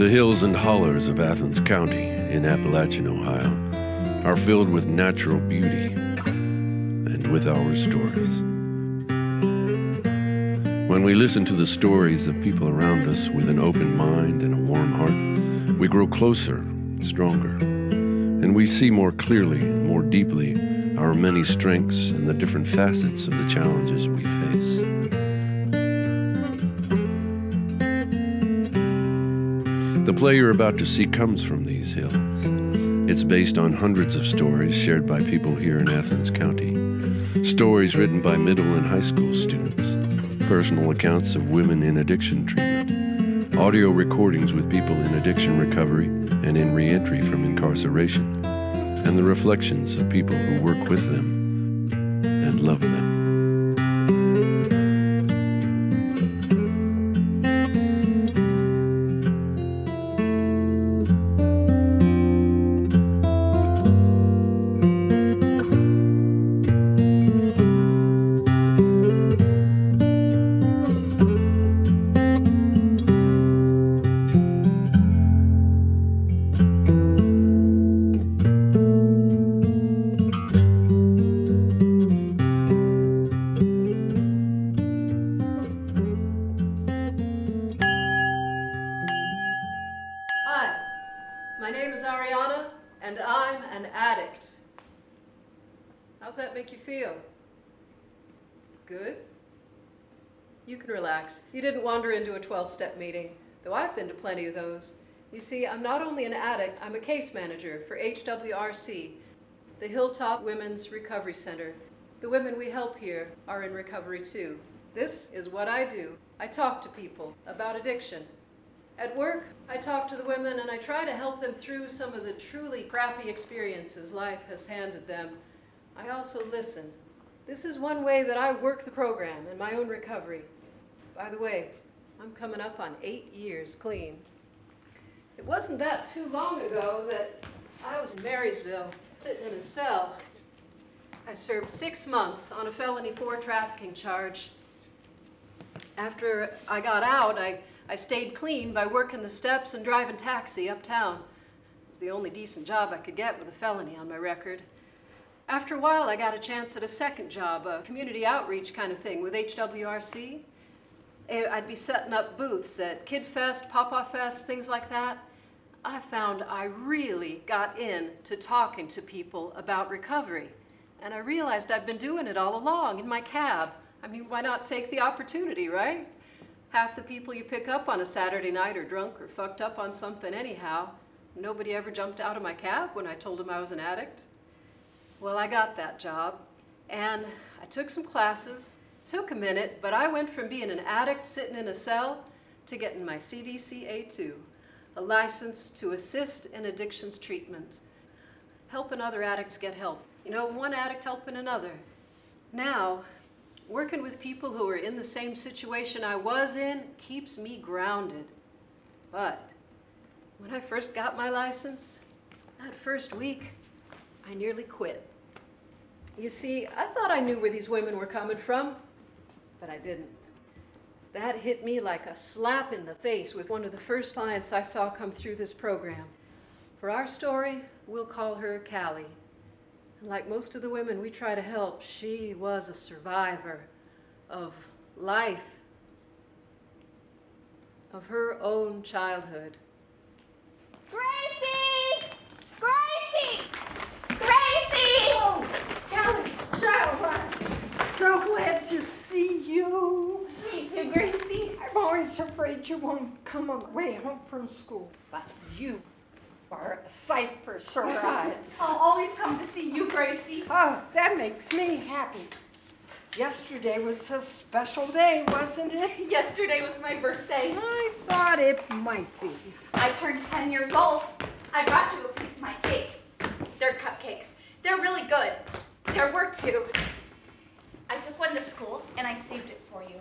The hills and hollers of Athens County in Appalachian Ohio are filled with natural beauty and with our stories. When we listen to the stories of people around us with an open mind and a warm heart, we grow closer, stronger, and we see more clearly, more deeply, our many strengths and the different facets of the challenges we face. The play you're about to see comes from these hills. It's based on hundreds of stories shared by people here in Athens County. Stories written by middle and high school students. Personal accounts of women in addiction treatment. Audio recordings with people in addiction recovery and in reentry from incarceration. And the reflections of people who work with them and love them. How's that make you feel? Good? You can relax. You didn't wander into a 12-step meeting, though I've been to plenty of those. You see, I'm not only an addict, I'm a case manager for HWRC, the Hilltop Women's Recovery Center. The women we help here are in recovery too. This is what I do. I talk to people about addiction. At work, I talk to the women and I try to help them through some of the truly crappy experiences life has handed them. I also listen. This is one way that I work the program in my own recovery. By the way, I'm coming up on 8 years clean. It wasn't that too long ago that I was in Marysville, sitting in a cell. I served 6 months on a felony 4 trafficking charge. After I got out, I stayed clean by working the steps and driving taxi uptown. It was the only decent job I could get with a felony on my record. After a while, I got a chance at a second job, a community outreach kind of thing with HWRC. I'd be setting up booths at Kid Fest, Pawpaw Fest, things like that. I found I really got into talking to people about recovery. And I realized I'd been doing it all along in my cab. I mean, why not take the opportunity, right? Half the people you pick up on a Saturday night are drunk or fucked up on something anyhow. Nobody ever jumped out of my cab when I told them I was an addict. Well, I got that job, and I took some classes. Took a minute, but I went from being an addict sitting in a cell to getting my CDCA2, a license to assist in addictions treatment, helping other addicts get help. You know, one addict helping another. Now, working with people who are in the same situation I was in keeps me grounded. But when I first got my license, that first week, I nearly quit. You see, I thought I knew where these women were coming from, but I didn't. That hit me like a slap in the face with one of the first clients I saw come through this program. For our story, we'll call her Callie. And like most of the women we try to help, she was a survivor of life, of her own childhood. Gracie! Gracie! Gracie! Oh, Callie, child, I'm so glad to see you. Me too, Gracie. I'm always afraid you won't come on the way home from school, but you are a sight for sore eyes. I'll always come to see you, Gracie. Oh, that makes me happy. Yesterday was a special day, wasn't it? Yesterday was my birthday. I thought it might be. I turned 10 years old. I brought you a piece of my cake. They're cupcakes. They're really good. There were 2. I took one to school and I saved it for you.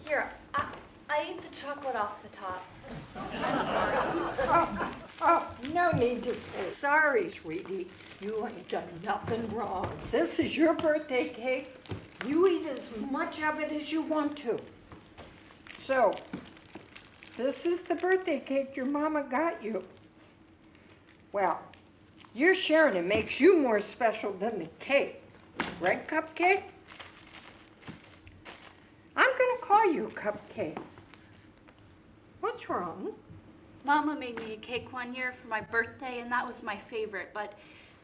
Here, I ate the chocolate off the top. I'm sorry. Oh, no need to say sorry, sweetie. You ain't done nothing wrong. This is your birthday cake. You eat as much of it as you want to. So, This is the birthday cake your mama got you. Well, your sharing it makes you more special than the cake. Right, Cupcake? I'm gonna call you Cupcake. What's wrong? Mama made me a cake one year for my birthday, and that was my favorite, but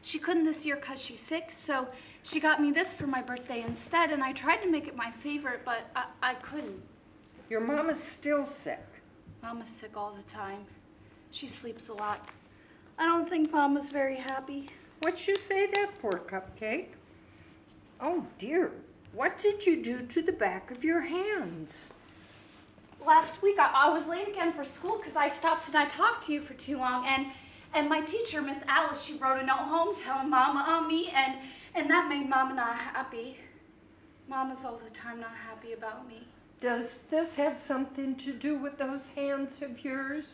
she couldn't this year because she's sick, so she got me this for my birthday instead, and I tried to make it my favorite, but I couldn't. Your mama's still sick. Mama's sick all the time. She sleeps a lot. I don't think Mama's very happy. What'd you say that for, Cupcake? Oh dear, what did you do to the back of your hands? Last week I was late again for school because I stopped and I talked to you for too long, and my teacher, Miss Alice, she wrote a note home telling Mama on me, and that made Mama not happy. Mama's all the time not happy about me. Does this have something to do with those hands of yours?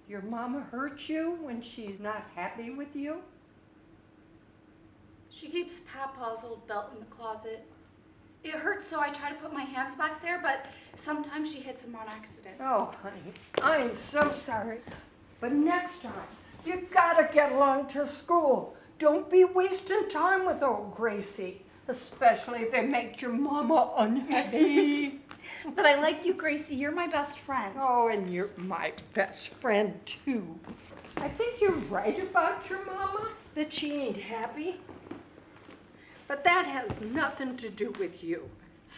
Your mama hurts you when she's not happy with you? She keeps Papa's old belt in the closet. It hurts, so I try to put my hands back there, but sometimes she hits them on accident. Oh, honey, I'm so sorry. But next time, you gotta get along to school. Don't be wasting time with old Gracie, especially if it makes your mama unhappy. But I like you, Gracie. You're my best friend. Oh, and you're my best friend, too. I think you're right about your mama, that she ain't happy. But that has nothing to do with you.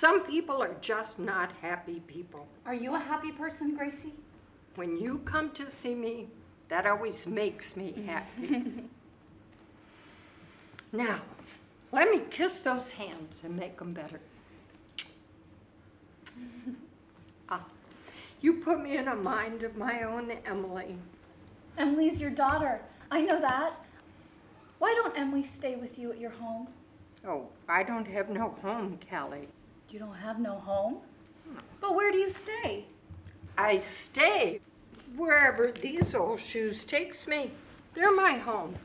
Some people are just not happy people. Are you a happy person, Gracie? When you come to see me, that always makes me happy. Now, let me kiss those hands and make them better. You put me in a mind of my own, Emily. Emily's your daughter. I know that. Why don't Emily stay with you at your home? Oh, I don't have no home, Callie. You don't have no home? But where do you stay? I stay wherever these old shoes takes me. They're my home.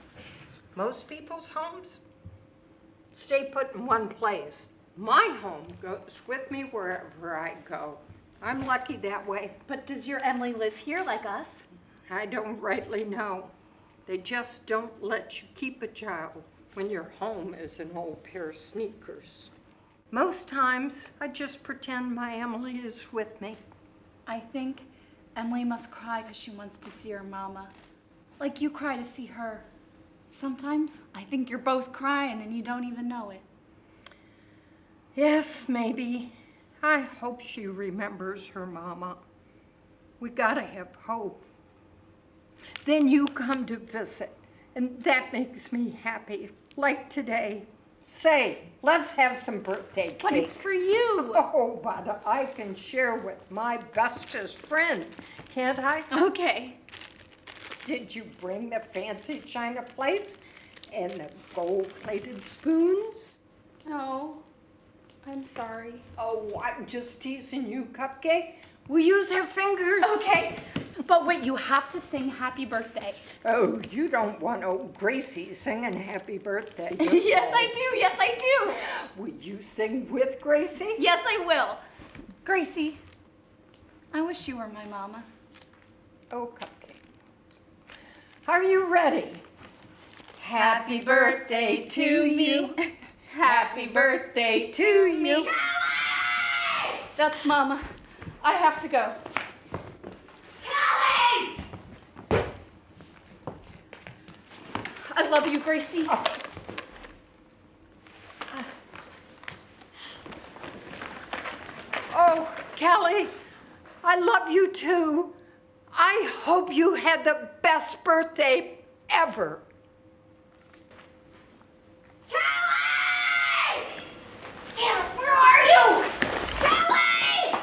Most people's homes stay put in one place. My home goes with me wherever I go. I'm lucky that way. But does your Emily live here like us? I don't rightly know. They just don't let you keep a child when your home is an old pair of sneakers. Most times, I just pretend my Emily is with me. I think Emily must cry because she wants to see her mama. Like you cry to see her. Sometimes I think you're both crying and you don't even know it. Yes, maybe. I hope she remembers her mama. We gotta have hope. Then you come to visit, and that makes me happy, like today. Say, let's have some birthday cake. But it's for you. Oh, but I can share with my bestest friend, can't I? Okay. Did you bring the fancy china plates and the gold-plated spoons? No, I'm sorry. Oh, I'm just teasing you, Cupcake. We use our fingers. Okay, but wait, you have to sing happy birthday. Oh, you don't want old Gracie singing happy birthday. Yes, I do. Yes, I do. Will you sing with Gracie? Yes, I will. Gracie, I wish you were my mama. Oh, Cupcake. Are you ready? Happy birthday to you. Happy birthday to you. That's Mama. I have to go. Kelly! I love you, Gracie. Oh, Kelly, I love you too. I hope you had the best birthday ever. Kelly! Damn it, where are you? Kelly!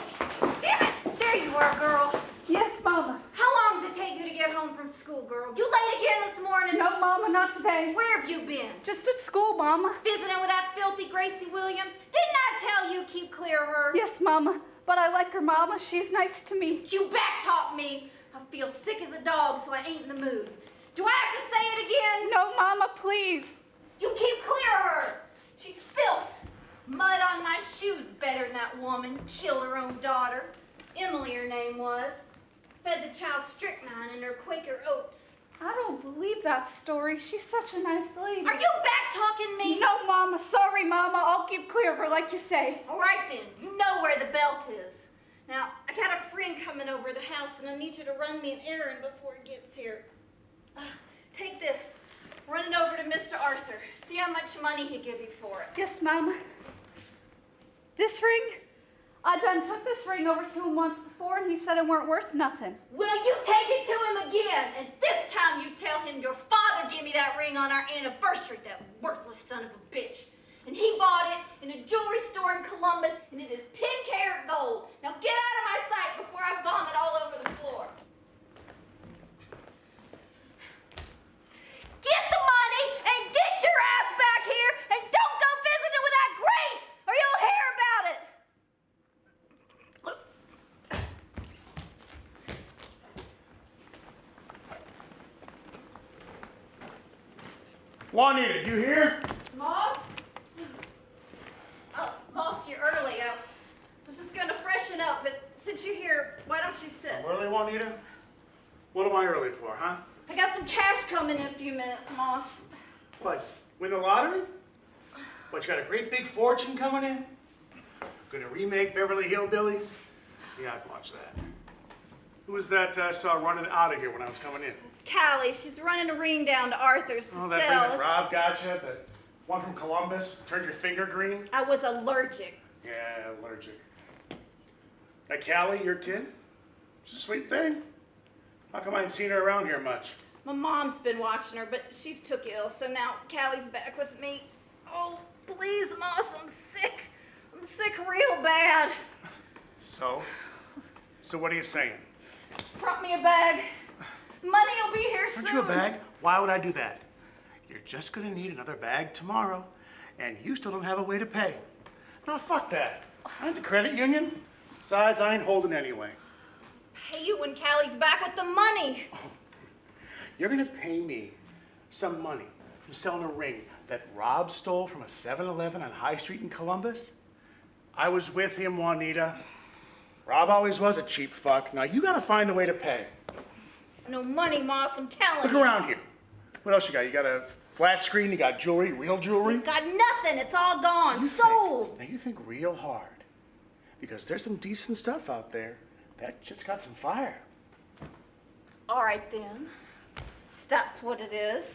Damn it! There you are, girl. Yes, Mama. How long did it take you to get home from school, girl? You late again this morning? No, Mama, not today. Where have you been? Just at school, Mama. Visiting with that filthy Gracie Williams? Didn't I tell you keep clear of her? Yes, Mama. But I like her, Mama. She's nice to me. You backtalk me. I feel sick as a dog, so I ain't in the mood. Do I have to say it again? No, Mama, please. You keep clear of her. She's filth. Mud on my shoes better than that woman. Killed her own daughter. Emily, her name was. fed the child strychnine in her Quaker oats. I don't believe that story. She's such a nice lady. Are you back-talking me? No, Mama. Sorry, Mama. I'll keep clear of her like you say. All right, then. You know where the belt is. Now, I got a friend coming over the house, and I need her to run me an errand before it gets here. Take this. Run it over to Mr. Arthur. See how much money he'll give you for it. Yes, Mama. This ring? I done took this ring over to him once before, and he said it weren't worth nothing. Well, you take it to him again, and this time you tell him your father gave me that ring on our anniversary, that worthless son of a bitch. And he bought it in a jewelry store in Columbus, and it is 10-karat gold. Now get out of my sight before I vomit all over the floor. Get the money and get your ass back here, and don't go visiting with that Grace, or you'll hear about it. Juanita, you here? Moss? Oh, Moss, you're early. I was just going to freshen up, but since you're here, why don't you sit? Early, Juanita? What am I early for, huh? I got some cash coming in a few minutes, Moss. What, win the lottery? What, you got a great big fortune coming in? Gonna remake Beverly Hillbillies? Yeah, I'd watch that. Who was that I saw running out of here when I was coming in? It's Callie. She's running a ring down to Arthur's to Oh, that thing that Rob gotcha? That one from Columbus? Turned your finger green? I was allergic. Yeah, allergic. That Callie, your kid? She's a sweet thing. How come I ain't seen her around here much? My mom's been watching her, but she's took ill, so now Callie's back with me. Oh, please, Moss, I'm sick. I'm sick real bad. So what are you saying? Brought me a bag. Money will be here soon. Aren't you a bag? Why would I do that? You're just gonna need another bag tomorrow, and you still don't have a way to pay. No, fuck that. I ain't the credit union. Besides, I ain't holding anyway. Pay you when Callie's back with the money. Oh, you're gonna pay me some money for selling a ring that Rob stole from a 7-Eleven on High Street in Columbus? I was with him, Juanita. Rob always was a cheap fuck. Now you gotta find a way to pay. No money, Moss, I'm telling you. Look around here. What else you got? You got a flat screen, you got jewelry, real jewelry? Got nothing, it's all gone, sold. Now you think real hard. Because there's some decent stuff out there. That shit's got some fire. All right, then. If that's what it is.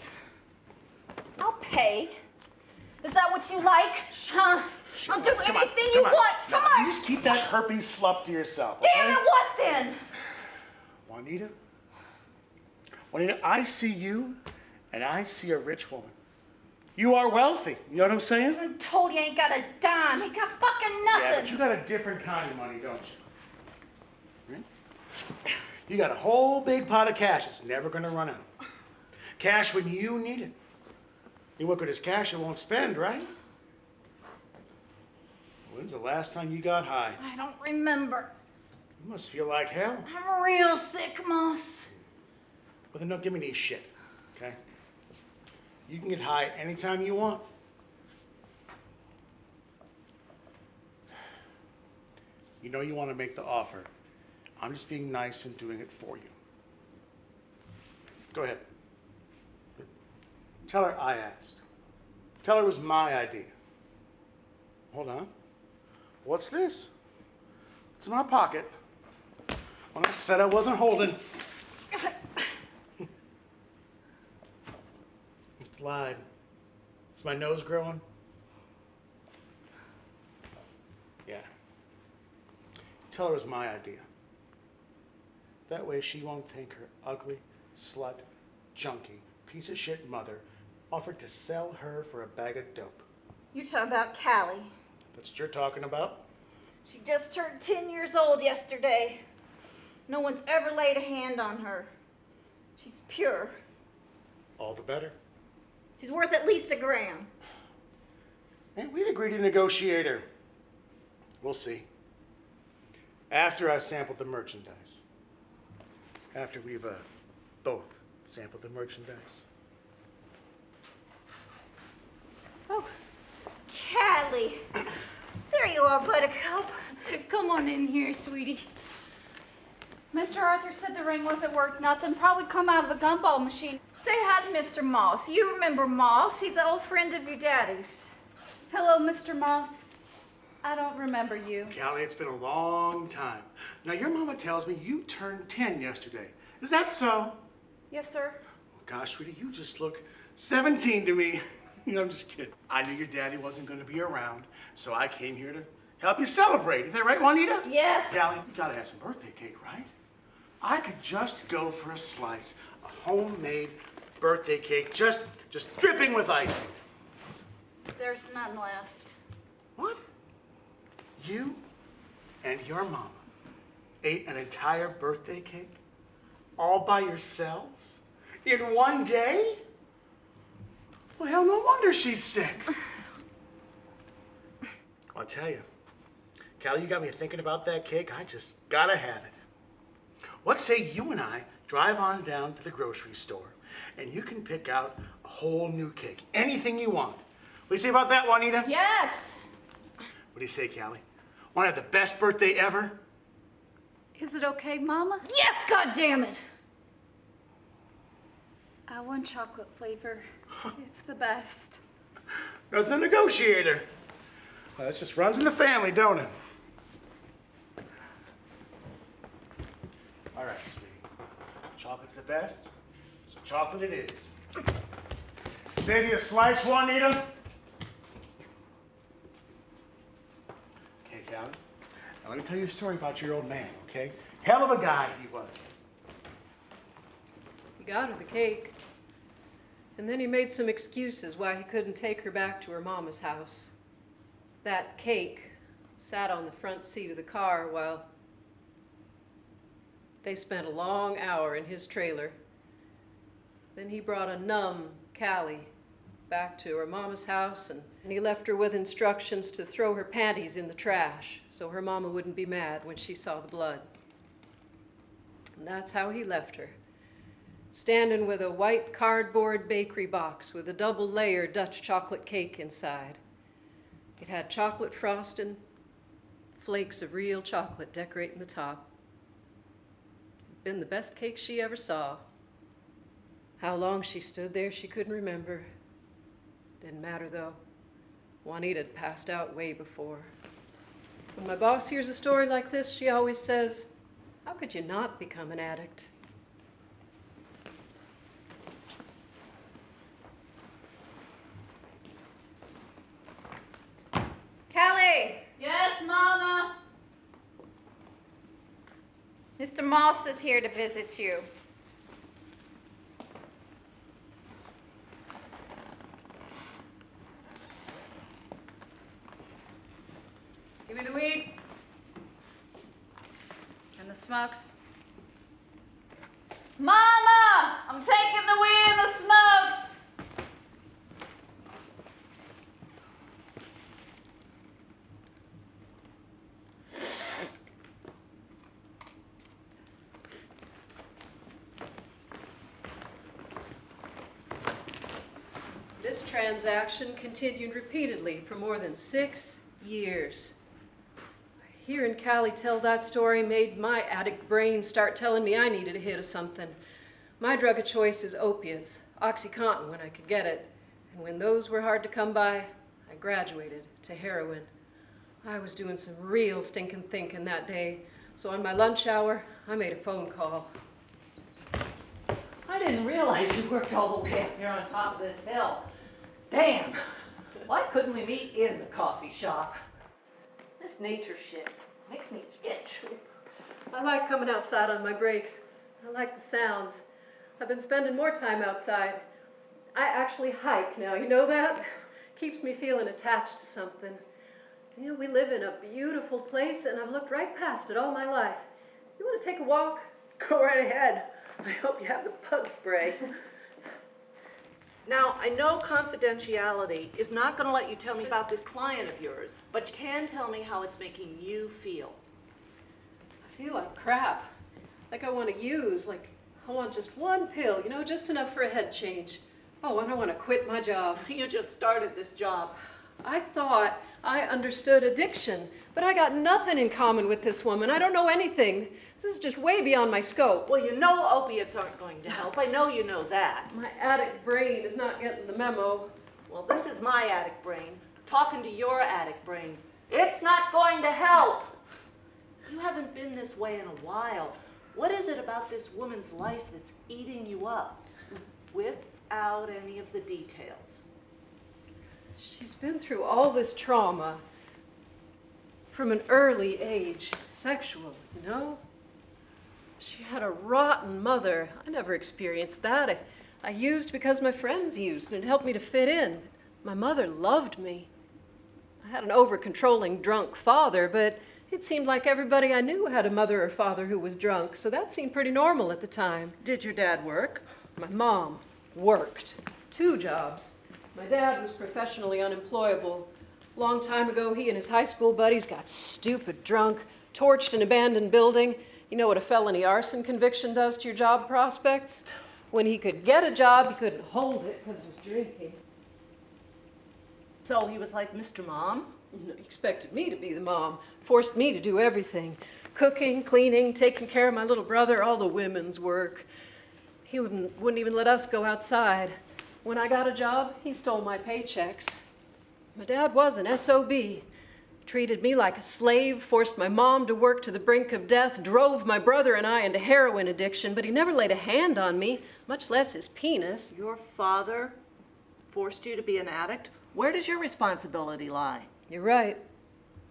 I'll pay. Is that what you like? Huh? Sure. I'll do anything you want. Come on. You just keep that herpes slup to yourself, okay? Damn it, what then? Juanita, I see you, and I see a rich woman. You are wealthy. You know what I'm saying? I told you I ain't got a dime. Ain't got fucking nothing. Yeah, but you got a different kind of money, don't you? Right? You got a whole big pot of cash that's never going to run out. Cash when you need it. You look at this cash you won't spend, right? When's the last time you got high? I don't remember. You must feel like hell. I'm real sick, Moss. Well, then don't give me any shit, okay? You can get high anytime you want. You know you want to make the offer. I'm just being nice and doing it for you. Go ahead. Tell her I asked. Tell her it was my idea. Hold on. What's this? It's in my pocket. When I said I wasn't holding. Just lied. Is my nose growing? Yeah. Tell her it was my idea. That way she won't think her ugly, slut, junkie, piece of shit mother offered to sell her for a bag of dope. You talking about Callie. That's what you're talking about? She just turned 10 years old yesterday. No one's ever laid a hand on her. She's pure. All the better. She's worth at least $1 grand. And we'd agree to negotiate her. We'll see. After I sampled the merchandise. After we've both sampled the merchandise. Oh, Callie. There you are, Buttercup. Come on in here, sweetie. Mr. Arthur said the ring wasn't worth nothing. Probably come out of a gumball machine. Say hi to Mr. Moss. You remember Moss. He's an old friend of your daddy's. Hello, Mr. Moss. I don't remember you. Callie, it's been a long time. Now, your mama tells me you turned 10 yesterday. Is that so? Yes, sir. Oh, gosh, sweetie, you just look 17 to me. I'm just kidding. I knew your daddy wasn't going to be around, so I came here to help you celebrate. Is that right, Juanita? Yes. Callie, you gotta have some birthday cake, right? I could just go for a slice, a homemade birthday cake, just dripping with icing. There's none left. What? You and your mama ate an entire birthday cake? All by yourselves? In one day? Well, hell, no wonder she's sick. I'll tell you, Callie, you got me thinking about that cake. I just gotta have it. What say you and I drive on down to the grocery store and you can pick out a whole new cake, anything you want. What do you say about that, Juanita? Yes. What do you say, Callie? Want to have the best birthday ever? Is it okay, Mama? Yes, goddammit! I want chocolate flavor. It's the best. Nothing to negotiator. Well, that just runs in the family, don't it? All right, sweetie. Chocolate's the best, so chocolate it is. Save you a slice, Juanita? Okay, Callie. Now let me tell you a story about your old man, okay? Hell of a guy he was. He got her the cake. And then he made some excuses why he couldn't take her back to her mama's house. That cake sat on the front seat of the car while they spent a long hour in his trailer. Then he brought a numb Callie back to her mama's house, and he left her with instructions to throw her panties in the trash so her mama wouldn't be mad when she saw the blood. And that's how he left her, standing with a white cardboard bakery box with a double-layer Dutch chocolate cake inside. It had chocolate frosting, flakes of real chocolate decorating the top. It'd been the best cake she ever saw. How long she stood there, she couldn't remember. Didn't matter, though. Juanita had passed out way before. When my boss hears a story like this, she always says, "How could you not become an addict?" Callie! Yes, Mama? Mr. Moss is here to visit you. Give me the weed. And the smokes. Mama! I'm taking the weed and the smokes! This transaction continued repeatedly for more than 6 years. Hearing Callie tell that story made my addict brain start telling me I needed a hit of something. My drug of choice is opiates, OxyContin when I could get it. And when those were hard to come by, I graduated to heroin. I was doing some real stinking thinking that day. So on my lunch hour, I made a phone call. I didn't realize you worked all the way up here on top of this hill. Damn. Why couldn't we meet in the coffee shop? This nature shit makes me itch. I like coming outside on my breaks. I like the sounds. I've been spending more time outside. I actually hike now, you know that? Keeps me feeling attached to something. You know, we live in a beautiful place, and I've looked right past it all my life. You want to take a walk? Go right ahead. I hope you have the bug spray. Now, I know confidentiality is not going to let you tell me about this client of yours, but you can tell me how it's making you feel. I feel like crap. Like I want to use, like I want just one pill, you know, just enough for a head change. Oh, and I want to quit my job. You just started this job. I thought I understood addiction, but I got nothing in common with this woman. I don't know anything. This is just way beyond my scope. Well, you know opiates aren't going to help. I know you know that. My addict brain is not getting the memo. Well, this is my addict brain talking to your addict brain. It's not going to help. You haven't been this way in a while. What is it about this woman's life that's eating you up without any of the details? She's been through all this trauma from an early age, sexual, you know? She had a rotten mother. I never experienced that. I used because my friends used, and it helped me to fit in. My mother loved me. I had an over-controlling drunk father, but it seemed like everybody I knew had a mother or father who was drunk, so that seemed pretty normal at the time. Did your dad work? My mom worked. 2 jobs. My dad was professionally unemployable. Long time ago, he and his high school buddies got stupid drunk, torched an abandoned building. You know what a felony arson conviction does to your job prospects? When he could get a job, he couldn't hold it because he was drinking. So he was like Mr. Mom? He expected me to be the mom, forced me to do everything. Cooking, cleaning, taking care of my little brother, all the women's work. He wouldn't even let us go outside. When I got a job, he stole my paychecks. My dad was an SOB. Treated me like a slave, forced my mom to work to the brink of death, drove my brother and I into heroin addiction, but he never laid a hand on me, much less his penis. Your father forced you to be an addict? Where does your responsibility lie? You're right.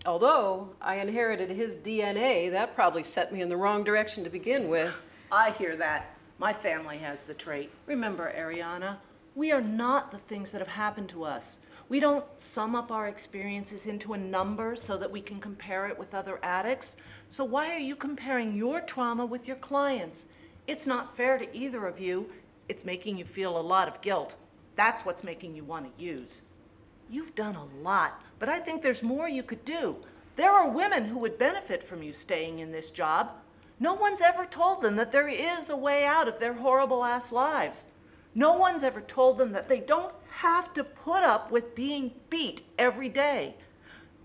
Although I inherited his DNA, that probably set me in the wrong direction to begin with. I hear that. My family has the trait. Remember, Ariana, we are not the things that have happened to us. We don't sum up our experiences into a number so that we can compare it with other addicts. So why are you comparing your trauma with your clients? It's not fair to either of you. It's making you feel a lot of guilt. That's what's making you want to use. You've done a lot, but I think there's more you could do. There are women who would benefit from you staying in this job. No one's ever told them that there is a way out of their horrible-ass lives. No one's ever told them that they don't have to put up with being beat every day.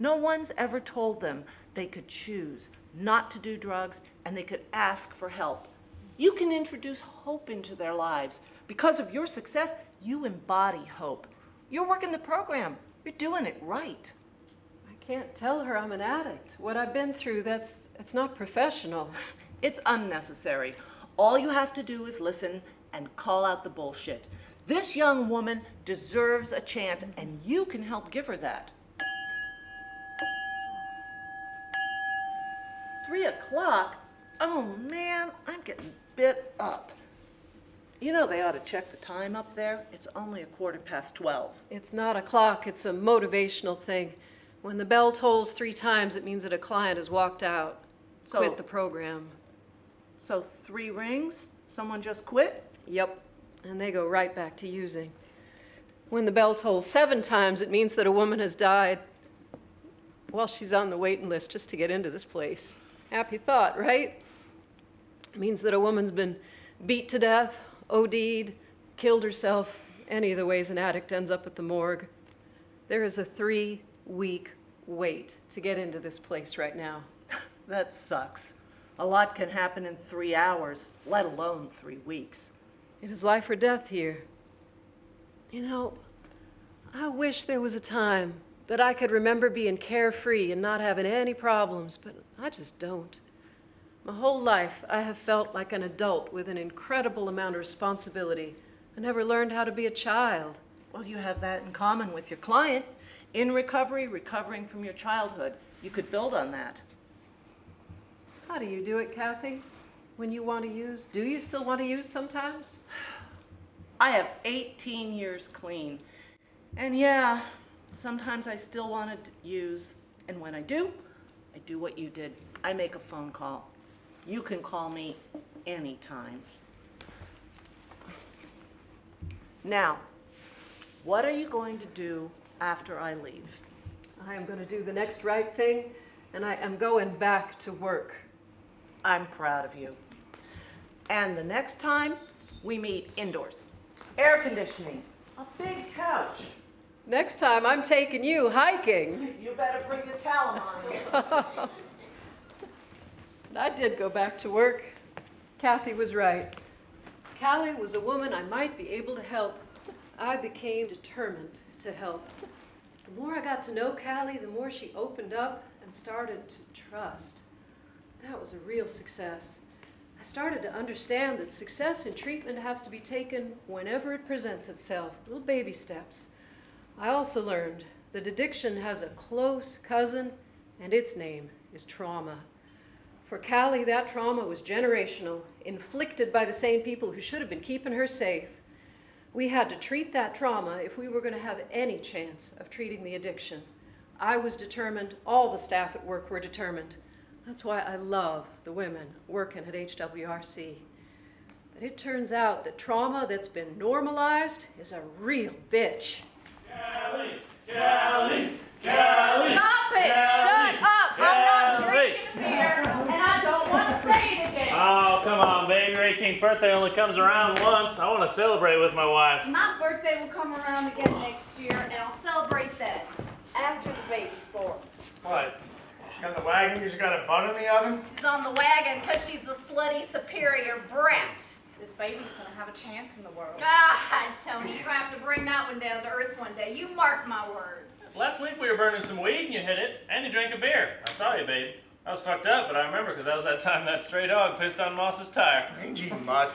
No one's ever told them they could choose not to do drugs and they could ask for help. You can introduce hope into their lives. Because of your success, you embody hope. You're working the program. You're doing it right. I can't tell her I'm an addict. What I've been through, it's not professional. It's unnecessary. All you have to do is listen and call out the bullshit. This young woman deserves a chance, and you can help give her that. 3 o'clock? Oh man, I'm getting bit up. You know they ought to check the time up there. It's only 12:15. It's not a clock, it's a motivational thing. When the bell tolls 3 times, it means that a client has walked out, quit the program. So 3 rings, someone just quit? Yep, and they go right back to using. When the bell tolls 7 times, it means that a woman has died while she's on the waiting list just to get into this place. Happy thought, right? It means that a woman's been beat to death, OD'd, killed herself, any of the ways an addict ends up at the morgue. There is a 3-week wait to get into this place right now. That sucks. A lot can happen in 3 hours, let alone 3 weeks. It is life or death here. You know, I wish there was a time that I could remember being carefree and not having any problems, but I just don't. My whole life, I have felt like an adult with an incredible amount of responsibility. I never learned how to be a child. Well, you have that in common with your client. In recovery, recovering from your childhood. You could build on that. How do you do it, Kathy? When you want to use? Do you still want to use sometimes? I have 18 years clean. And yeah, sometimes I still want to use. And when I do what you did. I make a phone call. You can call me anytime. Now, what are you going to do after I leave? I am going to do the next right thing, and I am going back to work. I'm proud of you. And the next time, we meet indoors. Air conditioning, a big couch. Next time, I'm taking you hiking. You better bring the calamine. And I did go back to work. Kathy was right. Callie was a woman I might be able to help. I became determined to help. The more I got to know Callie, the more she opened up and started to trust. That was a real success. I started to understand that success in treatment has to be taken whenever it presents itself, little baby steps. I also learned that addiction has a close cousin, and its name is trauma. For Callie, that trauma was generational, inflicted by the same people who should have been keeping her safe. We had to treat that trauma if we were going to have any chance of treating the addiction. I was determined, all the staff at work were determined. That's why I love the women working at HWRC. But it turns out that trauma that's been normalized is a real bitch. Callie! Callie! Callie! Stop it! Callie! Shut up! I'm not Callie! drinking beer, and I don't want to say it again. Oh, come on, baby. Your 18th birthday only comes around once. I want to celebrate with my wife. My birthday will come around again next year, and I'll celebrate that after the baby's born. What? Got the wagon? You just got a bun in the oven? She's on the wagon because she's the slutty superior brat. This baby's gonna have a chance in the world. God, Tony, you're gonna have to bring that one down to earth one day. You mark my words. Last week we were burning some weed and you hit it, and you drank a beer. I saw you, babe. I was fucked up, but I remember because that was that time that stray dog pissed on Moss's tire. Angie mutt.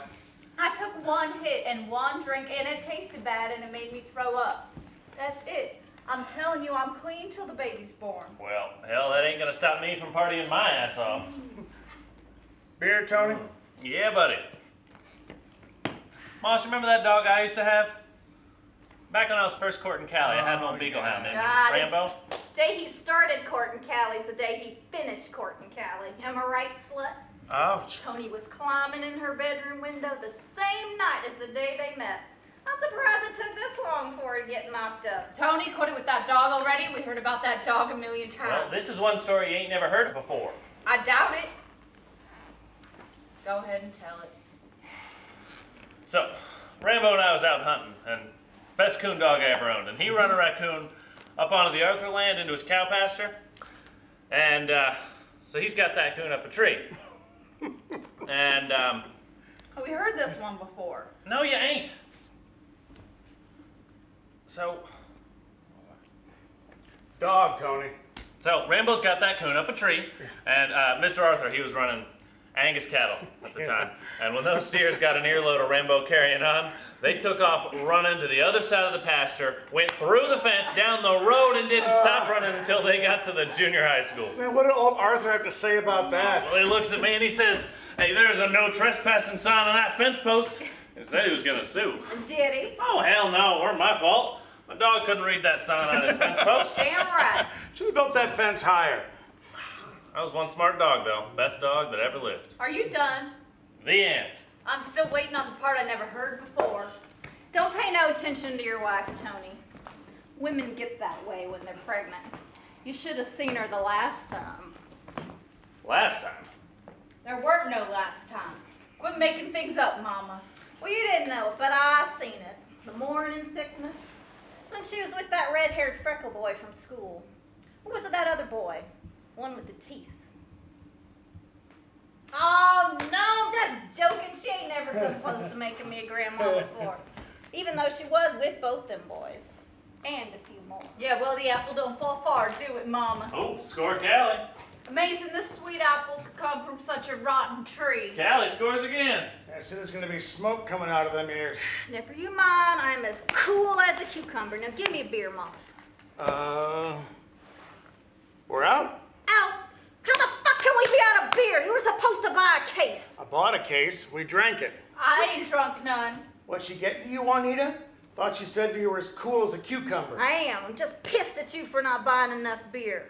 I took one hit and one drink, and it tasted bad, and it made me throw up. That's it. I'm telling you, I'm clean till the baby's born. Well, hell, that ain't gonna stop me from partying my ass off. Beer, Tony? Yeah, buddy. Moss, you remember that dog I used to have? Back when I was first courting Callie, I had an old beagle hound named God, Rambo. The day he started courting Callie's the day he finished courting Callie. Am I right, slut? Ouch. Tony was climbing in her bedroom window the same night as the day they met. I'm surprised it took this long for her to get knocked up. Tony, quit it with that dog already. We heard about that dog a million Well, times. this is one story you ain't never heard before. I doubt it. Go ahead and tell it. So, Rambo and I was out hunting, and best coon dog I ever owned, and he run a raccoon up onto the Arthur land into his cow pasture, and so he's got that coon up a tree. And, Oh, we heard this one before. no, you ain't. So, Dog, Tony. Rambo's got that coon up a tree, and Mr. Arthur, he was running Angus cattle at the time. And when those steers got an earload of Rambo carrying on, they took off running to the other side of the pasture, went through the fence, down the road, and didn't stop running until they got to the junior high school. Man, what did old Arthur have to say about that? Well, he looks at me and he says, "Hey, there's a no trespassing sign on that fence post." He said he was going to sue. Did he? Oh, hell no, it weren't my fault. My dog couldn't read that sign on his fence post. Damn right. Should have built that fence higher. That was one smart dog, though. Best dog that ever lived. Are you done? The end. I'm still waiting on the part I never heard before. Don't pay no attention to your wife, Tony. Women get that way when they're pregnant. You should have seen her the last time. Last time. There weren't no last time. Quit making things up, Mama. Well, you didn't know it, but I seen it. The morning sickness. When she was with that red-haired freckle boy from school. What was it, that other boy? One with the teeth. Oh, no, just joking. She ain't never come close to making me a grandma before. Even though she was with both them boys. And a few more. Yeah, well, the apple don't fall far, do it, Mama? Oh, score Callie. Amazing this sweet apple could come from such a rotten tree. Callie scores again. Yeah, so there's gonna be smoke coming out of them ears. Never you mind, I'm as cool as a cucumber. Now give me a beer, Moss. We're out? Out? How the fuck can we be out of beer? You were supposed to buy a case. I bought a case. We drank it. I ain't drunk none. What'd she get to you, Juanita? Thought she said you were as cool as a cucumber. I am. I'm just pissed at you for not buying enough beer.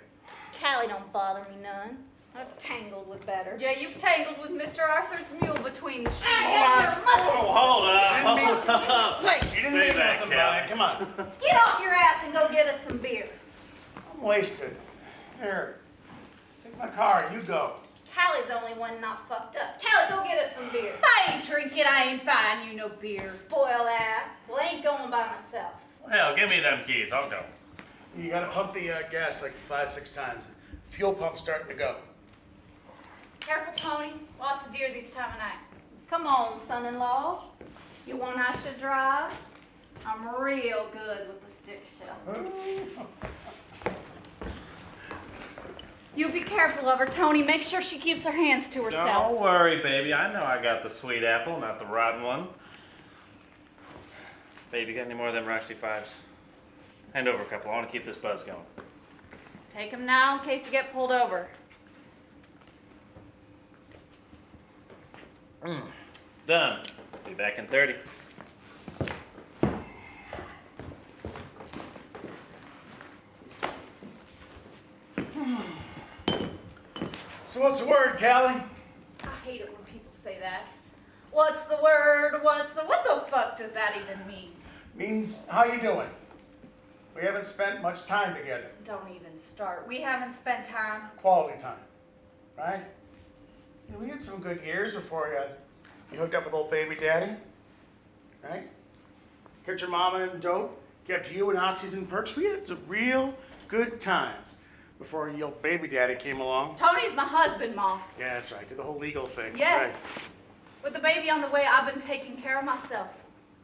Callie don't bother me none. I've tangled with better. Yeah, you've tangled with Mr. Arthur's mule between the shoes. Oh, hold up. Wait. You didn't Stay mean back, nothing Callie. by it. Come on. Get off your ass and go get us some beer. I'm wasted. Here. Take my car. You go. Callie's the only one not fucked up. Callie, go get us some beer. I ain't drinking. I ain't buying you no beer. Spoiled ass. Well, I ain't going by myself. Hell, give me them keys. I'll go. You gotta pump the gas like 5-6 times. Fuel pump's starting to go. Careful, Tony. Lots of deer this time of night. Come on, son-in-law. You want I should drive? I'm real good with the stick shift. You be careful of her, Tony. Make sure she keeps her hands to herself. Don't worry, baby. I know I got the sweet apple, not the rotten one. Baby, got any more of them Roxy 5s? Hand over a couple. I want to keep this buzz going. Take them now in case you get pulled over. Done. Be back in 30. So what's the word, Callie? I hate it when people say that. What's the word? What the fuck does that even mean? Means, how you doing? We haven't spent much time together. Don't even start. We haven't spent time. Quality time, right? Yeah, we had some good years before you hooked up with old baby daddy, right? Kept your mama in dope, kept you in oxys and perks. We had some real good times before your old baby daddy came along. Tony's my husband, Moss. Yeah, that's right. Do the whole legal thing. Yes. Right. With the baby on the way, I've been taking care of myself.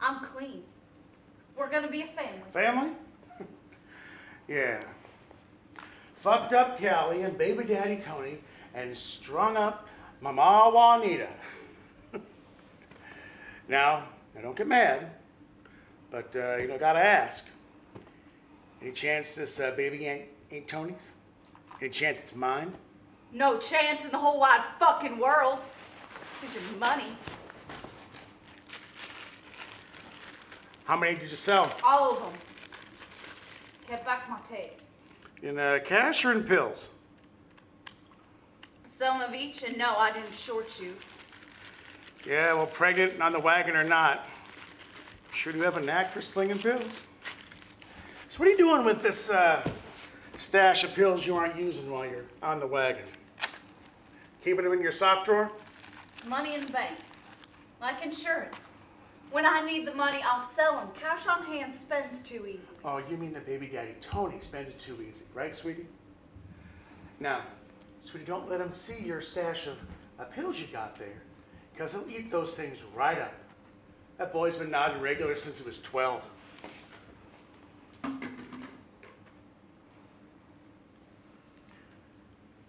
I'm clean. We're gonna be a family. Family? Yeah. Fucked up Callie and baby daddy Tony and strung up Mama Juanita. Now don't get mad, but gotta ask. Any chance this baby ain't Tony's? Any chance it's mine? No chance in the whole wide fucking world. It's your money. How many did you sell? All of them. Get back my tape. In cash or in pills? Some of each, and no, I didn't short you. Yeah, well, pregnant and on the wagon or not, sure do have a knack for slinging pills. So what are you doing with this stash of pills you aren't using while you're on the wagon? Keeping them in your sock drawer? It's money in the bank. Like insurance. When I need the money, I'll sell them. Cash on hand spends too easy. Oh, you mean that baby daddy Tony spends it too easy, right, sweetie? Now, sweetie, don't let him see your stash of pills you got there, because he'll eat those things right up. That boy's been nodding regular since he was 12.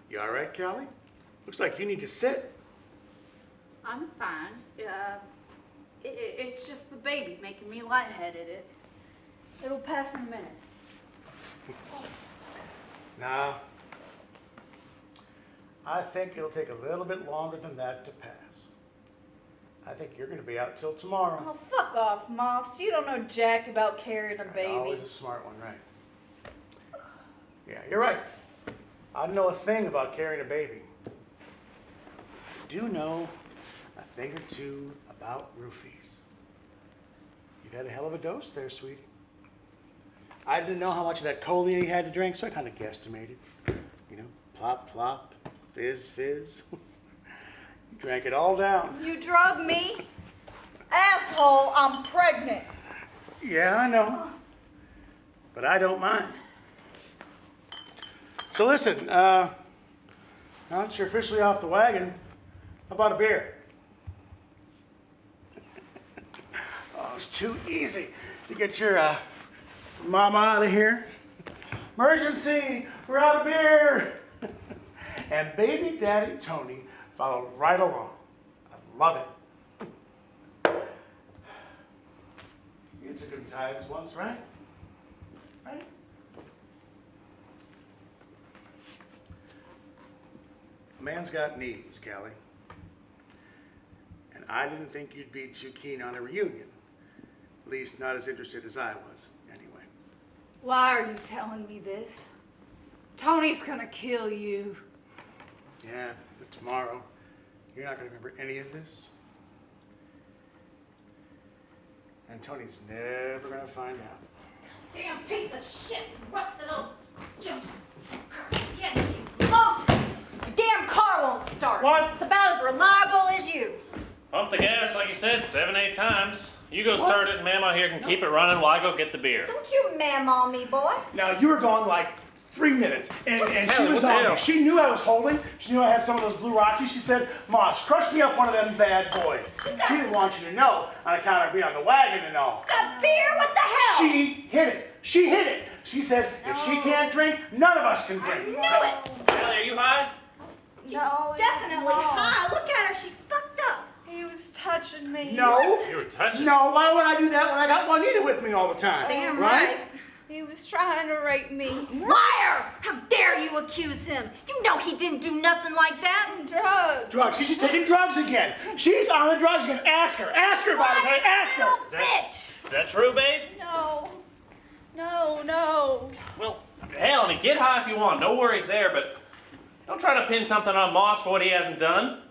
You all right, Callie? Looks like you need to sit. I'm fine. It's just the baby making me lightheaded. It'll pass in a minute. Now, I think it'll take a little bit longer than that to pass. I think you're going to be out till tomorrow. Oh, fuck off, Moss. You don't know jack about carrying a baby. Always a smart one, right? Yeah, you're right. I don't know a thing about carrying a baby. I do know a thing or two about roofies. You had a hell of a dose there, sweetie. I didn't know how much of that cola you had to drink, so I kind of guesstimated. Plop, plop, fizz, fizz. You drank it all down. You drug me? Asshole, I'm pregnant. Yeah, I know. But I don't mind. So listen, now that you're officially off the wagon, how about a beer? Oh, it's too easy to get your mama out of here. Emergency, we're out of beer. And baby daddy Tony followed right along. I love it. It's a good times once, right? Right? A man's got needs, Callie. And I didn't think you'd be too keen on a reunion. At least not as interested as I was, anyway. Why are you telling me this? Tony's gonna kill you. Yeah, but tomorrow, you're not gonna remember any of this. And Tony's never gonna find out. Damn piece of shit, rusted old junk. Can't see most. Your damn car won't start. What? It's about as reliable as you. Pump the gas, like you said, 7, 8 times. You go start it, and Mama here can keep it running while I go get the beer. Don't you ma'am on me, boy. Now, you were gone like 3 minutes. And she Hell, was what the on me. hell? She knew I was holding. She knew I had some of those blue Roxy. She said, Moss, crush me up one of them bad boys. She didn't want you to know on account of being on the wagon and all. Got beer? What the hell? She hit it. She hit it. She says, if she can't drink, none of us can drink. Knew it. Kelly, are you high? No, definitely high. Look at her. She's fucked up. He was touching me. No. You were touching. No, why would I do that when I got Juanita with me all the time? Damn right. He was trying to rape me. Liar! How dare you accuse him? You know he didn't do nothing like that. Drugs. Drugs. She's taking drugs again. She's on the drugs again. Ask her. Ask her about it. Honey. Ask her. Little bitch. Is that true, babe? No. No. Well, hell, I mean, get high if you want. No worries there, but don't try to pin something on Moss for what he hasn't done.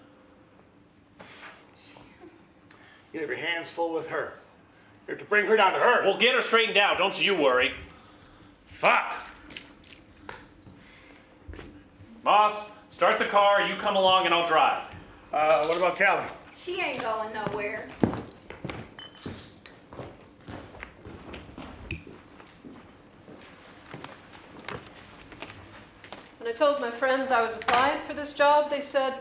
You have your hands full with her. You have to bring her down to earth. We'll get her straightened out. Don't you worry. Fuck. Moss, start the car. You come along and I'll drive. What about Callie? She ain't going nowhere. When I told my friends I was applying for this job, they said,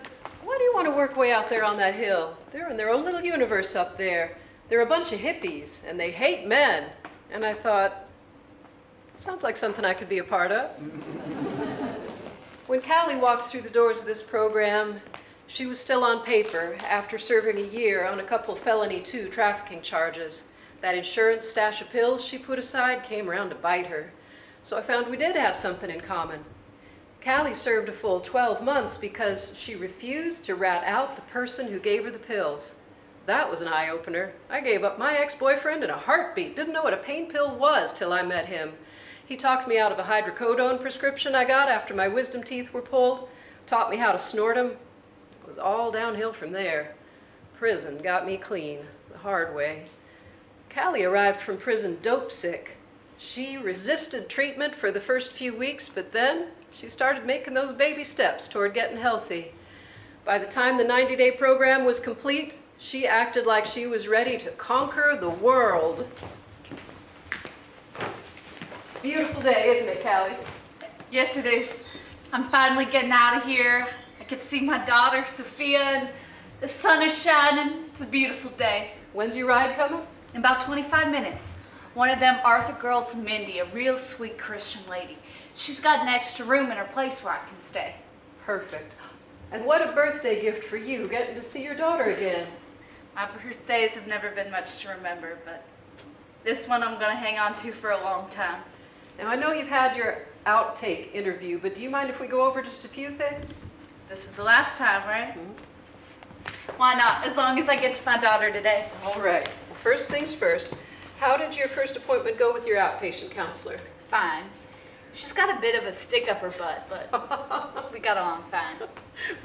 why do you want to work way out there on that hill? They're in their own little universe up there. They're a bunch of hippies, and they hate men. And I thought, sounds like something I could be a part of. When Callie walked through the doors of this program, she was still on paper after serving a year on a couple felony 2 trafficking charges. That insurance stash of pills she put aside came around to bite her. So I found we did have something in common. Callie served a full 12 months because she refused to rat out the person who gave her the pills. That was an eye-opener. I gave up my ex-boyfriend in a heartbeat. Didn't know what a pain pill was till I met him. He talked me out of a hydrocodone prescription I got after my wisdom teeth were pulled, taught me how to snort them. It was all downhill from there. Prison got me clean, the hard way. Callie arrived from prison dope sick. She resisted treatment for the first few weeks, but then she started making those baby steps toward getting healthy. By the time the 90-day program was complete, she acted like she was ready to conquer the world. Beautiful day, isn't it, Callie? Yes, it is. I'm finally getting out of here. I can see my daughter, Sophia, and the sun is shining. It's a beautiful day. When's your ride coming? In about 25 minutes. One of them Arthur girls, Mindy, a real sweet Christian lady. She's got an extra room in her place where I can stay. Perfect. And what a birthday gift for you, getting to see your daughter again. My birthdays have never been much to remember, but this one I'm going to hang on to for a long time. Now, I know you've had your outtake interview, but do you mind if we go over just a few things? This is the last time, right? Mm-hmm. Why not? As long as I get to my daughter today. All right. Well, first things first. How did your first appointment go with your outpatient counselor? Fine. She's got a bit of a stick up her butt, but we got along fine.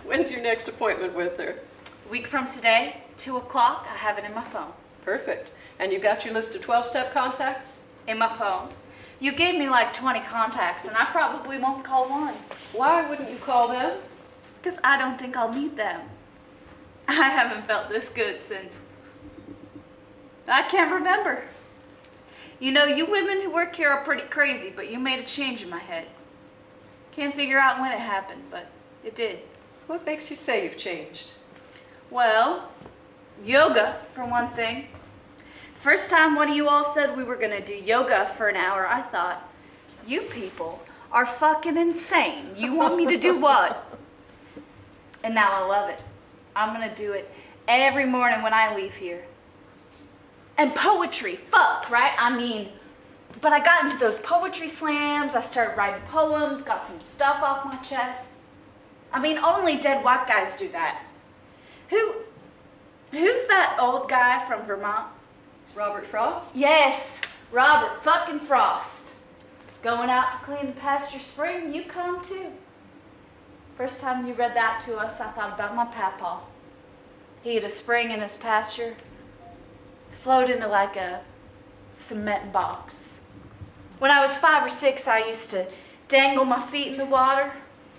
When's your next appointment with her? A week from today, 2 o'clock, I have it in my phone. Perfect. And you've got your list of 12-step contacts? In my phone. You gave me like 20 contacts, and I probably won't call one. Why wouldn't you call them? Because I don't think I'll need them. I haven't felt this good since I can't remember. You know, you women who work here are pretty crazy, but you made a change in my head. Can't figure out when it happened, but it did. What makes you say you've changed? Well, yoga, for one thing. First time one of you all said we were going to do yoga for an hour, I thought, you people are fucking insane. You want me to do what? And now I love it. I'm going to do it every morning when I leave here. And poetry, fuck, right? I mean, but I got into those poetry slams, I started writing poems, got some stuff off my chest. I mean, only dead white guys do that. Who's that old guy from Vermont? Robert Frost? Yes, Robert fucking Frost. Going out to clean the pasture spring, you come too. First time you read that to us, I thought about my papa. He had a spring in his pasture. Flowed into like a cement box. When I was 5 or 6, I used to dangle my feet in the water,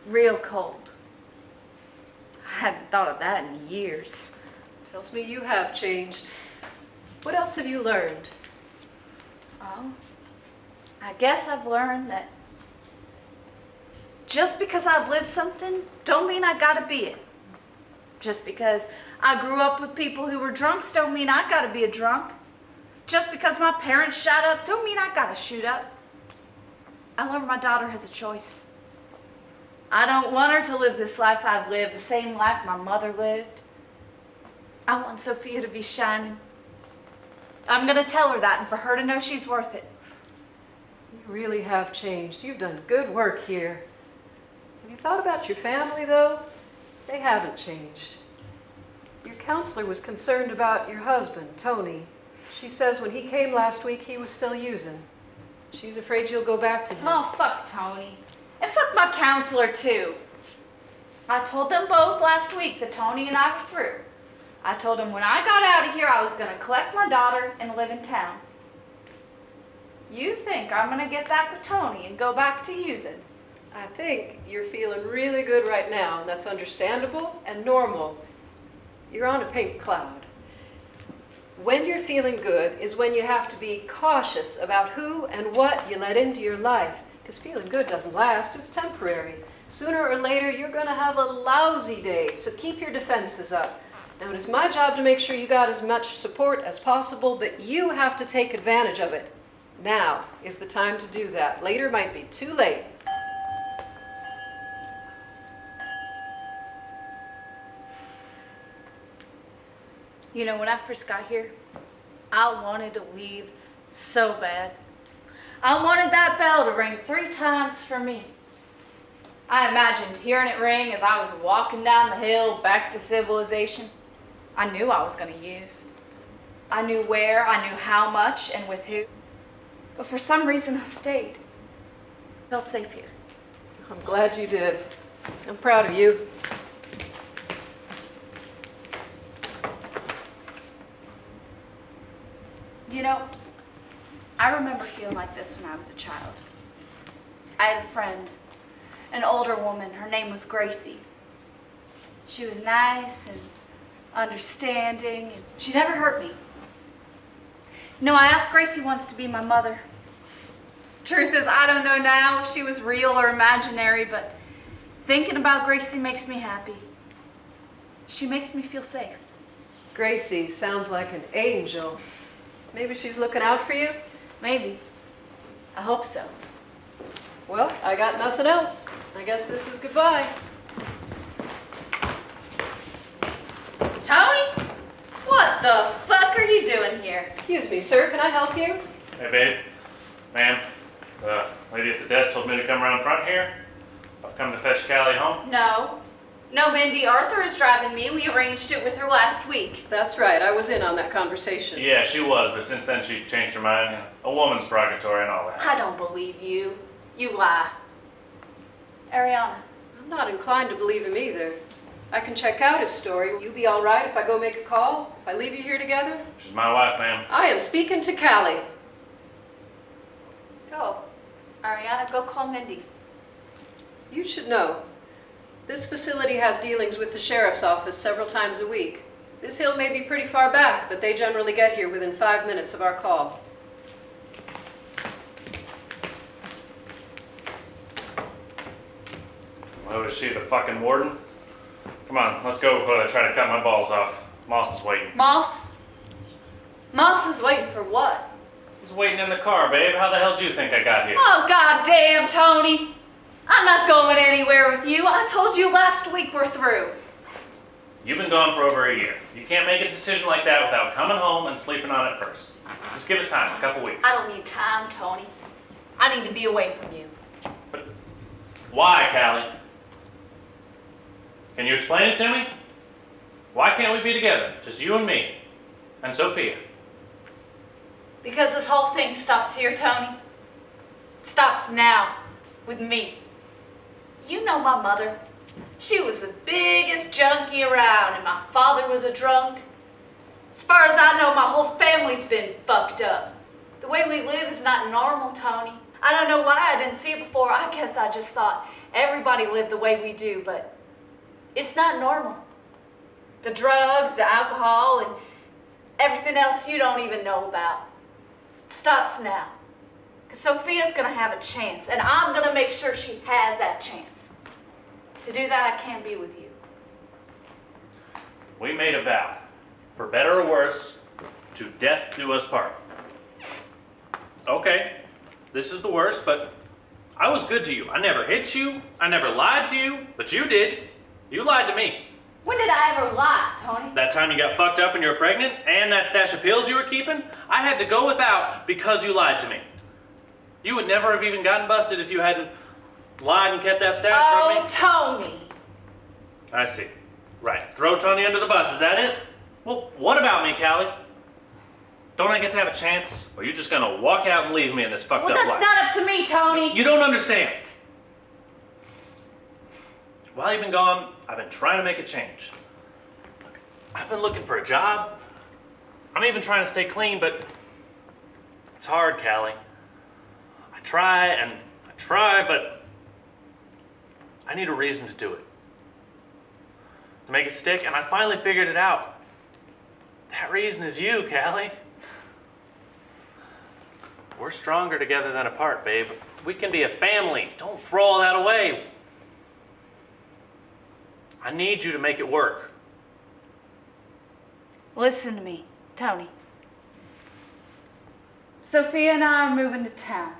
real cold. I hadn't thought of that in years. Tells me you have changed. What else have you learned? Oh, I guess I've learned that Just because I've lived something, don't mean I gotta be it. Just because I grew up with people who were drunks, don't mean I gotta be a drunk. Just because my parents shot up, don't mean I gotta shoot up. I learned my daughter has a choice. I don't want her to live this life I've lived, the same life my mother lived. I want Sophia to be shining. I'm gonna tell her that and for her to know she's worth it. You really have changed. You've done good work here. Have you thought about your family, though? They haven't changed. Your counselor was concerned about your husband, Tony. She says when he came last week, he was still using. She's afraid you'll go back to him. Oh, fuck Tony. And fuck my counselor, too. I told them both last week that Tony and I were through. I told them when I got out of here, I was going to collect my daughter and live in town. You think I'm going to get back with Tony and go back to using? I think you're feeling really good right now, and that's understandable and normal. You're on a pink cloud. When you're feeling good is when you have to be cautious about who and what you let into your life, because feeling good doesn't last, it's temporary. Sooner or later, you're going to have a lousy day, so keep your defenses up. Now, it is my job to make sure you got as much support as possible, but you have to take advantage of it. Now is the time to do that. Later might be too late. You know, when I first got here, I wanted to leave so bad. I wanted that bell to ring 3 times for me. I imagined hearing it ring as I was walking down the hill back to civilization. I knew I was going to use. I knew where, I knew how much, and with who. But for some reason, I stayed. Felt safe here. I'm glad you did. I'm proud of you. You know, I remember feeling like this when I was a child. I had a friend, an older woman. Her name was Gracie. She was nice and understanding, and she never hurt me. You know, I asked Gracie once to be my mother. Truth is, I don't know now if she was real or imaginary, but thinking about Gracie makes me happy. She makes me feel safe. Gracie sounds like an angel. Maybe she's looking out for you? Maybe. I hope so. Well, I got nothing else. I guess this is goodbye. Tony? What the fuck are you doing here? Excuse me, sir. Can I help you? Hey, babe. Ma'am, the lady at the desk told me to come around front here. I've come to fetch Callie home. No, Mindy. Arthur is driving me. We arranged it with her last week. That's right. I was in on that conversation. Yeah, she was, but since then she changed her mind. A woman's purgatory and all that. I don't believe you. You lie. Ariana. I'm not inclined to believe him either. I can check out his story. You be all right if I go make a call? If I leave you here together? She's my wife, ma'am. I am speaking to Callie. Go. Ariana, go call Mindy. You should know. This facility has dealings with the sheriff's office several times a week. This hill may be pretty far back, but they generally get here within 5 minutes of our call. Oh, is she the fucking warden? Come on, let's go before they try to cut my balls off. Moss is waiting. Moss? Moss is waiting for what? He's waiting in the car, babe. How the hell do you think I got here? Oh, goddamn, Tony. I'm not going anywhere with you. I told you last week we're through. You've been gone for over a year. You can't make a decision like that without coming home and sleeping on it first. Just give it time, a couple weeks. I don't need time, Tony. I need to be away from you. But why, Callie? Can you explain it to me? Why can't we be together? Just you and me. And Sophia. Because this whole thing stops here, Tony. It stops now. With me. You know my mother. She was the biggest junkie around, and my father was a drunk. As far as I know, my whole family's been fucked up. The way we live is not normal, Tony. I don't know why I didn't see it before. I guess I just thought everybody lived the way we do, but it's not normal. The drugs, the alcohol, and everything else you don't even know about. Stops now. Because Sophia's going to have a chance, and I'm going to make sure she has that chance. To do that, I can't be with you. We made a vow, for better or worse, to death do us part. Okay, this is the worst, but I was good to you. I never hit you, I never lied to you, but you did. You lied to me. When did I ever lie, Tony? That time you got fucked up and you were pregnant, and that stash of pills you were keeping, I had to go without because you lied to me. You would never have even gotten busted if you hadn't lied and kept that stash from me. Oh, Tony. I see. Right. Throw Tony under the bus, is that it? Well, what about me, Callie? Don't I get to have a chance? Or are you just gonna walk out and leave me in this fucked Well, up that's life? not up to me, Tony. You don't understand. While you've been gone, I've been trying to make a change. Look, I've been looking for a job. I'm even trying to stay clean, but it's hard, Callie. I try, but I need a reason to do it. To make it stick, and I finally figured it out. That reason is you, Callie. We're stronger together than apart, babe. We can be a family. Don't throw all that away. I need you to make it work. Listen to me, Tony. Sophia and I are moving to town.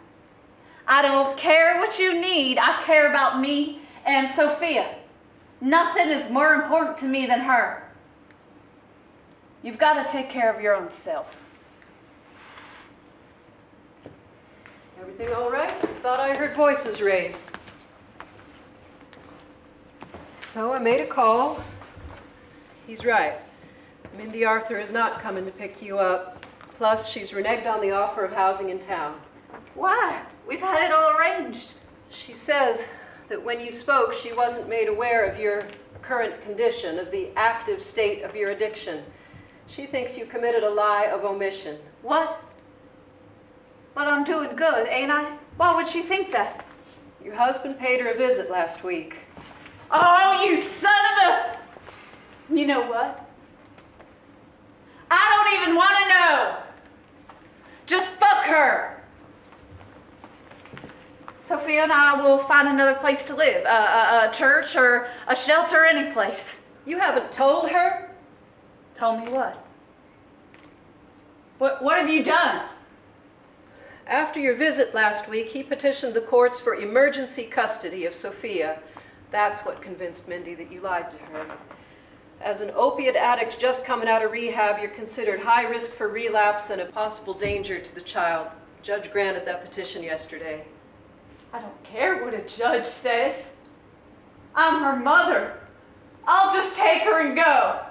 I don't care what you need. I care about me and Sophia. Nothing is more important to me than her. You've got to take care of your own self. Everything all right? Thought I heard voices raised. So I made a call. He's right. Mindy Arthur is not coming to pick you up. Plus, she's reneged on the offer of housing in town. Why? We've had it all arranged. She says that when you spoke, she wasn't made aware of your current condition, of the active state of your addiction. She thinks you committed a lie of omission. What? But I'm doing good, ain't I? Why would she think that? Your husband paid her a visit last week. Oh, you son of a... You know what? I don't even want to know. Just fuck her. Sophia and I will find another place to live. A church or a shelter, any place. You haven't told her? Told me what? What have you done? After your visit last week, he petitioned the courts for emergency custody of Sophia. That's what convinced Mindy that you lied to her. As an opiate addict just coming out of rehab, you're considered high risk for relapse and a possible danger to the child. The judge granted that petition yesterday. I don't care what a judge says. I'm her mother. I'll just take her and go.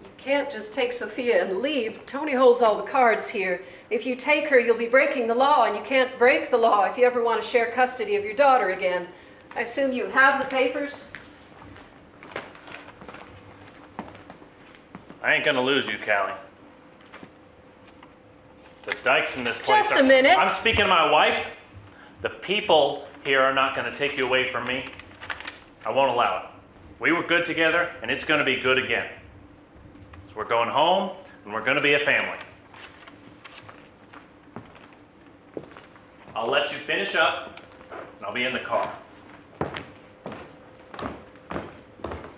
You can't just take Sophia and leave. Tony holds all the cards here. If you take her, you'll be breaking the law, and you can't break the law if you ever want to share custody of your daughter again. I assume you have the papers? I ain't gonna lose you, Callie. The dykes in this place Just a minute. I'm speaking to my wife. The people here are not gonna take you away from me. I won't allow it. We were good together, and it's gonna be good again. So we're going home, and we're gonna be a family. I'll let you finish up, and I'll be in the car.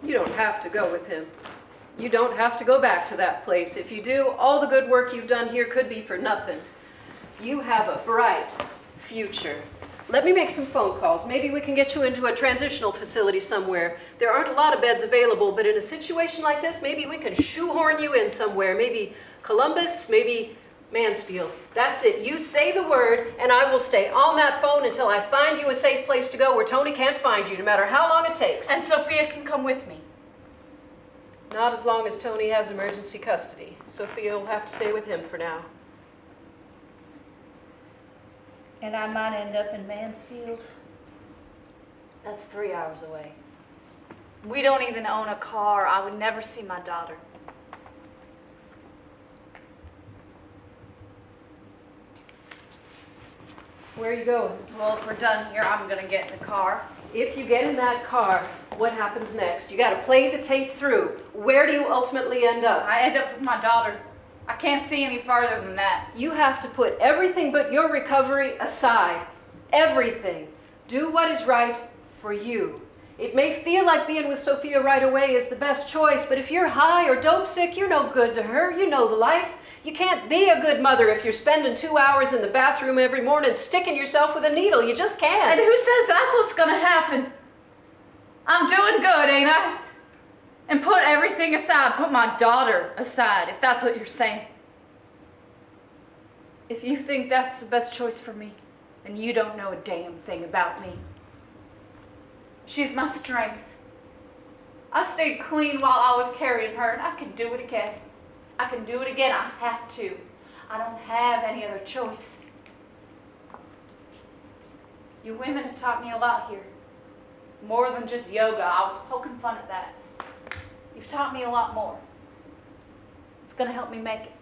You don't have to go with him. You don't have to go back to that place. If you do, all the good work you've done here could be for nothing. You have a bright future. Let me make some phone calls. Maybe we can get you into a transitional facility somewhere. There aren't a lot of beds available, but in a situation like this, maybe we can shoehorn you in somewhere. Maybe Columbus, maybe Mansfield. That's it. You say the word, and I will stay on that phone until I find you a safe place to go where Tony can't find you, no matter how long it takes. And Sophia can come with me. Not as long as Tony has emergency custody. Sophia will have to stay with him for now. And I might end up in Mansfield. That's 3 hours away. We don't even own a car. I would never see my daughter. Where are you going? Well, if we're done here, I'm going to get in the car. If you get in that car, what happens next? You got to play the tape through. Where do you ultimately end up? I end up with my daughter. I can't see any farther than that. You have to put everything but your recovery aside. Everything. Do what is right for you. It may feel like being with Sophia right away is the best choice, but if you're high or dope sick, you're no good to her. You know the life. You can't be a good mother if you're spending 2 hours in the bathroom every morning sticking yourself with a needle. You just can't. And who says that's what's gonna happen? I'm doing good, ain't I? And put everything aside, put my daughter aside, if that's what you're saying. If you think that's the best choice for me, then you don't know a damn thing about me. She's my strength. I stayed clean while I was carrying her, and I can do it again. I can do it again. I have to. I don't have any other choice. You women have taught me a lot here. More than just yoga. I was poking fun at that. You've taught me a lot more. It's going to help me make it.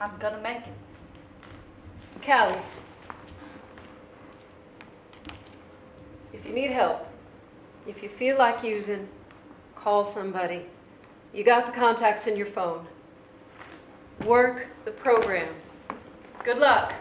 I'm going to make it. Callie, if you need help, if you feel like using, call somebody. You got the contacts in your phone. Work the program. Good luck.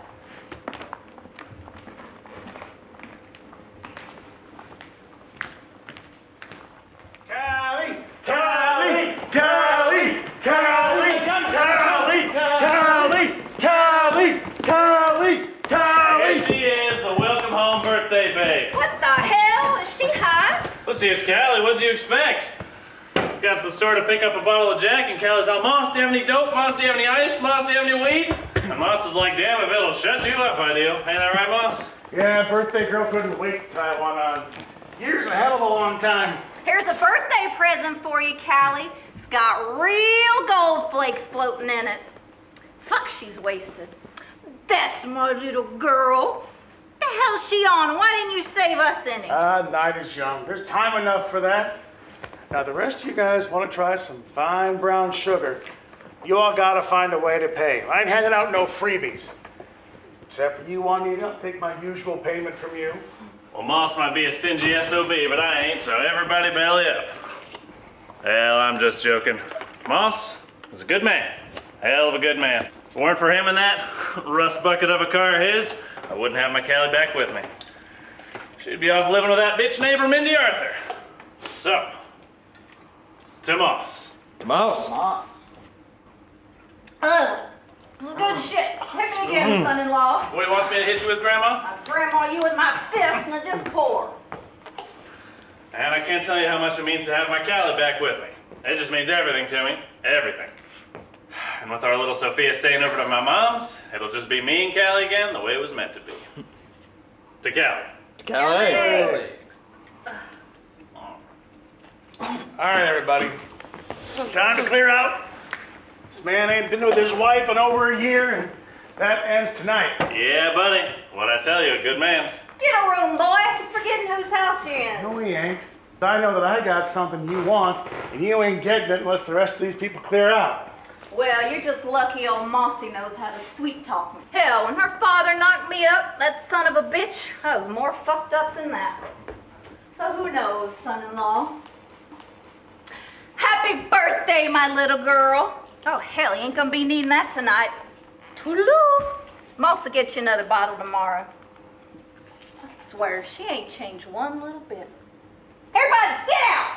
Callie! Callie! Callie! Callie! Callie! Callie! Callie! Callie! Callie! Here she is, the welcome home birthday babe. What the hell? Is she high? Let's see, it's Callie. What'd you expect? Got to the store to pick up a bottle of Jack, and Callie's all, Moss, do you have any dope? Moss, do you have any ice? Moss, do you have any weed? And Moss is like, damn, if it'll shut you up, I do. Ain't that right, Moss? Yeah, birthday girl couldn't wait to try one on. Years a hell of a long time. Here's a birthday present for you, Callie. It's got real gold flakes floating in it. Fuck, she's wasted. That's my little girl. What the hell's she on? Why didn't you save us any? Night is young. There's time enough for that. Now, the rest of you guys want to try some fine brown sugar. You all got to find a way to pay. I ain't handing out no freebies. Except for you, Juanita. I'll take my usual payment from you. Well, Moss might be a stingy SOB, but I ain't, so everybody belly up. Hell, I'm just joking. Moss is a good man. Hell of a good man. If it weren't for him and that rust bucket of a car of his, I wouldn't have my Callie back with me. She'd be off living with that bitch neighbor, Mindy Arthur. So, to Moss. Mouse. Good shit. Hit me again, son-in-law. What do you want me to hit you with, Grandma? Grandma, you with my fist, and just pour. And I can't tell you how much it means to have my Callie back with me. It just means everything to me. Everything. And with our little Sophia staying over to my mom's, it'll just be me and Callie again the way it was meant to be. To Callie. Callie. All right, everybody. Time to clear out. This man ain't been with his wife in over a year, and that ends tonight. Yeah, buddy. What'd I tell you? A good man. Get a room, boy. You're forgetting whose house you're in. No, he ain't. I know that I got something you want, and you ain't getting it unless the rest of these people clear out. Well, you're just lucky old Mossy knows how to sweet talk me. Hell, when her father knocked me up, that son of a bitch, I was more fucked up than that. So who knows, son-in-law? Happy birthday, my little girl. Oh, hell, you ain't gonna be needing that tonight. Toodaloo. Moss will get you another bottle tomorrow. I swear, she ain't changed one little bit. Everybody, get out!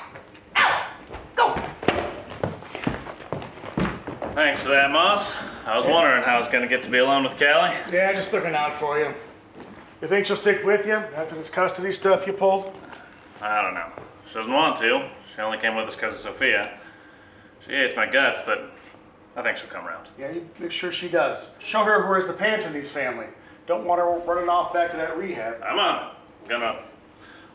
Out! Go! Thanks for that, Moss. I was wondering how I was going to get to be alone with Callie. Yeah, just looking out for you. You think she'll stick with you after this custody stuff you pulled? I don't know. She doesn't want to. She only came with us because of Sophia. She hates my guts, but I think she'll come around. Yeah, you make sure she does. Show her who wears the pants in these family. Don't want her running off back to that rehab. I'm on it. I'm gonna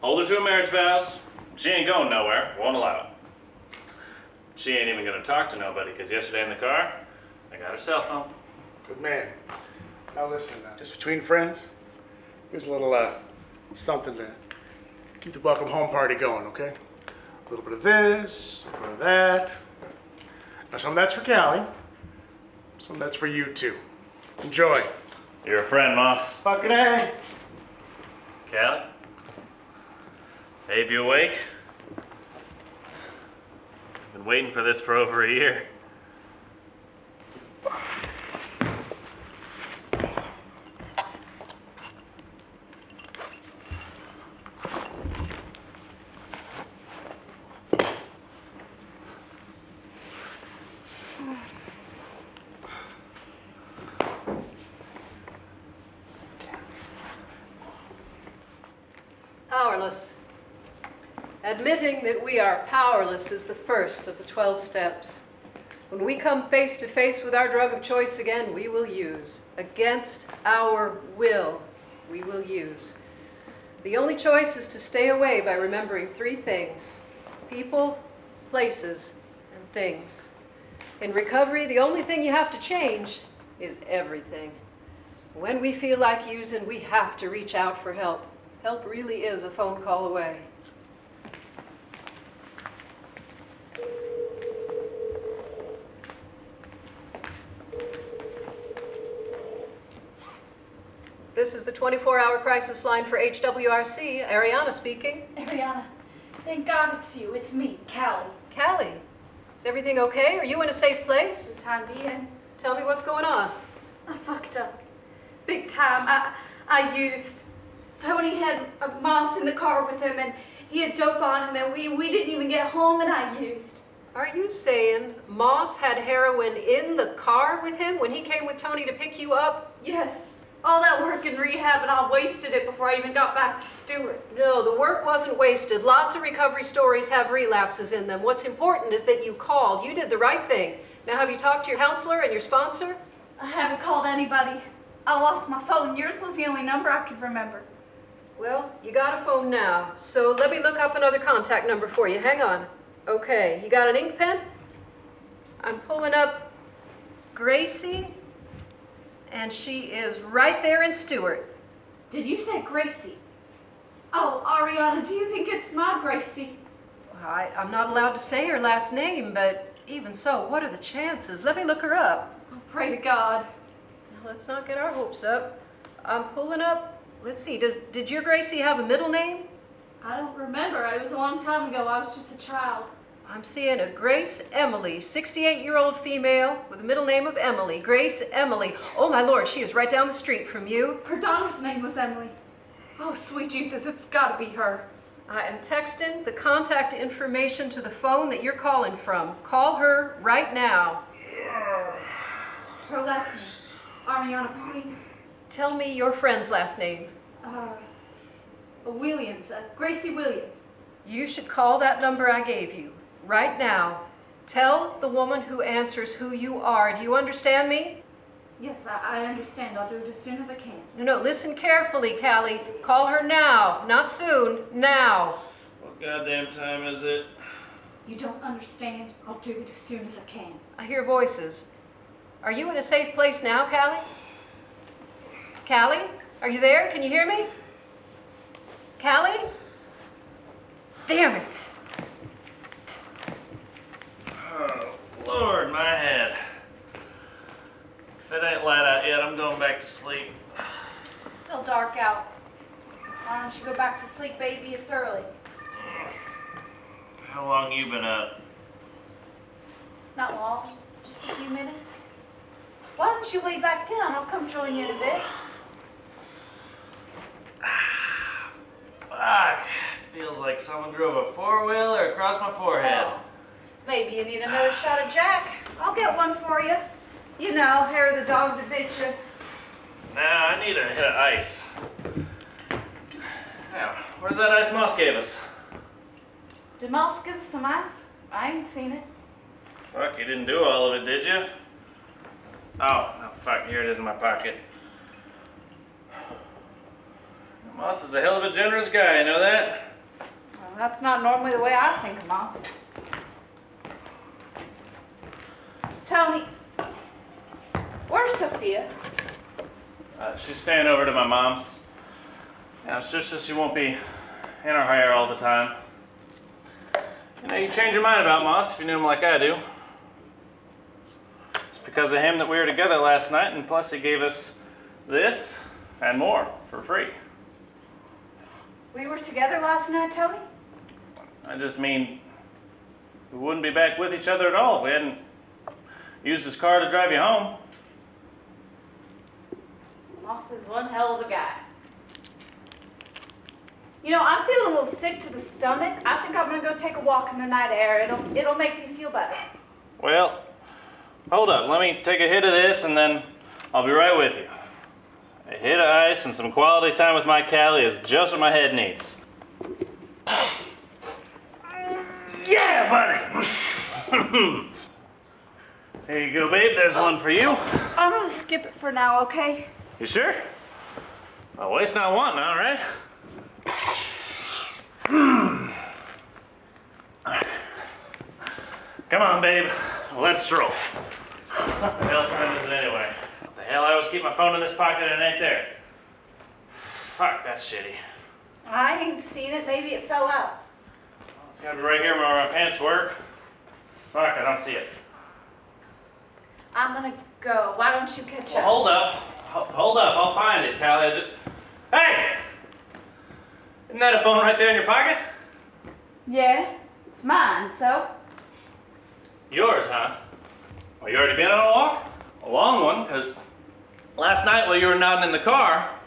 hold her to a marriage vows. She ain't going nowhere. Won't allow it. She ain't even gonna talk to nobody, because yesterday in the car, I got her cell phone. Good man. Now listen, just between friends, here's a little, something to keep the welcome home party going, okay? A little bit of this, a little bit of that. Now some of that's for Callie, some of that's for you too. Enjoy. You're a friend, Moss. Fucking A. Callie? Babe, you awake? Been waiting for this for over a year. Admitting that we are powerless is the first of the 12 steps. When we come face to face with our drug of choice again, we will use. Against our will, we will use. The only choice is to stay away by remembering 3 things: people, places, and things. In recovery, the only thing you have to change is everything. When we feel like using, we have to reach out for help. Help really is a phone call away. This is the 24-hour crisis line for HWRC. Ariana speaking. Ariana, thank God it's you. It's me, Callie. Callie, is everything okay? Are you in a safe place? For the time being, Tell me what's going on. I fucked up. Big time. I used. Tony had a mouse in the car with him, and he had dope on him, and we didn't even get home, and I used. Are you saying Moss had heroin in the car with him when he came with Tony to pick you up? Yes. All that work in rehab, and I wasted it before I even got back to Stewart. No, the work wasn't wasted. Lots of recovery stories have relapses in them. What's important is that you called. You did the right thing. Now, have you talked to your counselor and your sponsor? I haven't called anybody. I lost my phone. Yours was the only number I could remember. Well, you got a phone now, so let me look up another contact number for you. Hang on. Okay, you got an ink pen? I'm pulling up Gracie, and she is right there in Stewart. Did you say Gracie? Oh, Ariana, do you think it's my Gracie? I'm not allowed to say her last name, but even so, what are the chances? Let me look her up. Oh, pray to God. Now, let's not get our hopes up. I'm pulling up, let's see, did your Gracie have a middle name? I don't remember. It was a long time ago. I was just a child. I'm seeing a Grace Emily, 68-year-old female with the middle name of Emily. Grace Emily. Oh, my Lord, she is right down the street from you. Her daughter's name was Emily. Oh, sweet Jesus, it's got to be her. I am texting the contact information to the phone that you're calling from. Call her right now. Her last name. Ariana, please. Tell me your friend's last name. Williams. Gracie Williams. You should call that number I gave you right now. Tell the woman who answers who you are. Do you understand me? Yes, I understand. I'll do it as soon as I can. No, listen carefully, Callie. Call her now. Not soon. Now. What goddamn time is it? You don't understand. I'll do it as soon as I can. I hear voices. Are you in a safe place now, Callie? Callie? Are you there? Can you hear me? Callie? Damn it. Oh, Lord, my head. If it ain't light out yet, I'm going back to sleep. It's still dark out. Why don't you go back to sleep, baby? It's early. How long you been up? Not long. Just a few minutes. Why don't you lay back down? I'll come join you in a bit. Fuck. Feels like someone drove a four-wheeler across my forehead. Oh, maybe you need another shot of Jack. I'll get one for you. You know, hair of the dog that bit you. Nah, I need a hit of ice. Now, where's that ice Moss gave us? Did Moss give us some ice? I ain't seen it. Fuck, you didn't do all of it, did you? Oh, fuck, here it is in my pocket. Moss is a hell of a generous guy, you know that? Well, that's not normally the way I think of Moss. Tony, where's Sophia? She's staying over to my mom's. Now, it's just so she won't be in her hair all the time. You know, you change your mind about Moss if you knew him like I do. It's because of him that we were together last night, and plus he gave us this and more for free. We were together last night, Tony? I just mean, we wouldn't be back with each other at all if we hadn't used his car to drive you home. Moss is one hell of a guy. You know, I'm feeling a little sick to the stomach. I think I'm gonna go take a walk in the night air. It'll make me feel better. Well, hold up. Let me take a hit of this and then I'll be right with you. A hit of ice and some quality time with my Callie is just what my head needs. Yeah, buddy. There you go, babe. There's one for you. I'm gonna skip it for now, okay? You sure? I'll waste not wanting, all right? Come on, babe. Let's stroll. What the hell time is it anyway? What the hell? I always keep my phone in this pocket and it ain't there. Fuck, that's shitty. I ain't seen it. Maybe it fell out. Well, it's gotta be right here where my pants were. Fuck, I don't see it. I'm gonna go. Why don't you catch Well, up? hold up. Hold up. I'll find it, pal. Hey! Isn't that a phone right there in your pocket? Yeah, it's mine, so? Yours, huh? Well, you already been on a walk? A long one, because last night while you were nodding in the car,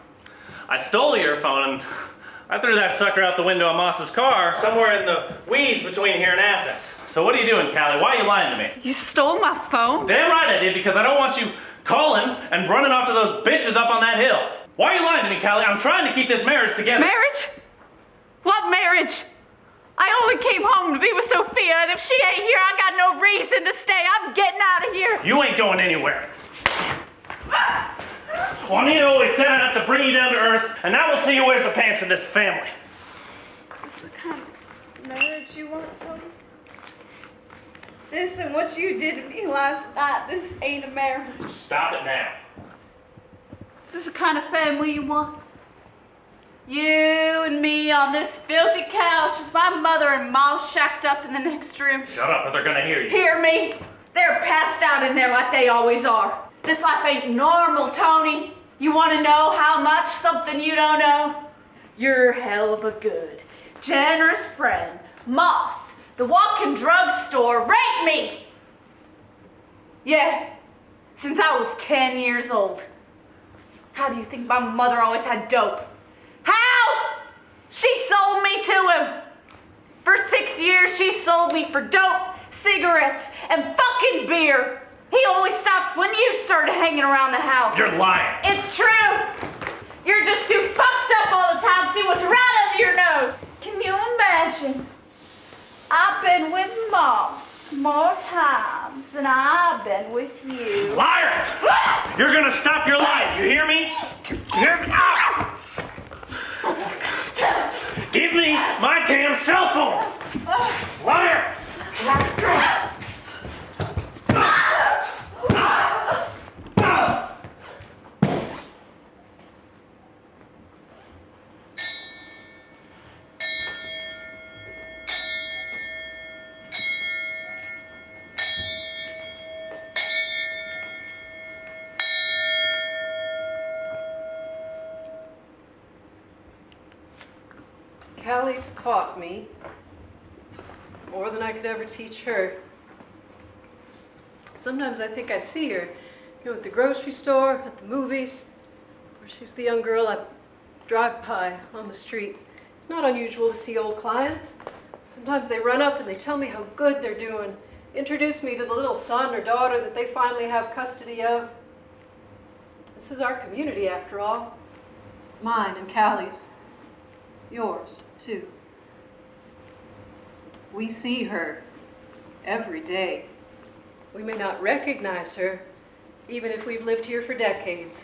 I stole your phone and I threw that sucker out the window of Moss's car somewhere in the weeds between here and Athens. So what are you doing, Callie? Why are you lying to me? You stole my phone? Damn right I did, because I don't want you calling and running off to those bitches up on that hill. Why are you lying to me, Callie? I'm trying to keep this marriage together. Marriage? What marriage? I only came home to be with Sophia, and if she ain't here, I got no reason to stay. I'm getting out of here. You ain't going anywhere. Juanita always said I'd have to bring you down to earth, and now we'll see who wears the pants in this family. Is this the kind of marriage you want, Tony? This and what you did to me last night, this ain't a marriage. Stop it now. Is this the kind of family you want? You and me on this filthy couch with my mother and Ma shacked up in the next room. Shut up or they're gonna hear you. Hear me? They're passed out in there like they always are. This life ain't normal, Tony. You want to know how much? Something you don't know? You're hell of a good, generous friend. Moss, the walking drugstore, raped me. Yeah, since I was 10 years old. How do you think my mother always had dope? How? She sold me to him. For 6 years, she sold me for dope, cigarettes, and fucking beer. He only stopped when you started hanging around the house. You're lying. It's true. You're just too fucked up all the time to see what's right under your nose. Can you imagine? I've been with Moss more times than I've been with you. Liar! You're gonna stop your lying. You hear me? You hear me? Ah! Give me my damn cell phone! Liar! Callie taught me more than I could ever teach her. Sometimes I think I see her, at the grocery store, at the movies, or she's the young girl I drive by on the street. It's not unusual to see old clients. Sometimes they run up and they tell me how good they're doing, introduce me to the little son or daughter that they finally have custody of. This is our community, after all. Mine and Callie's. Yours, too. We see her every day. We may not recognize her, even if we've lived here for decades.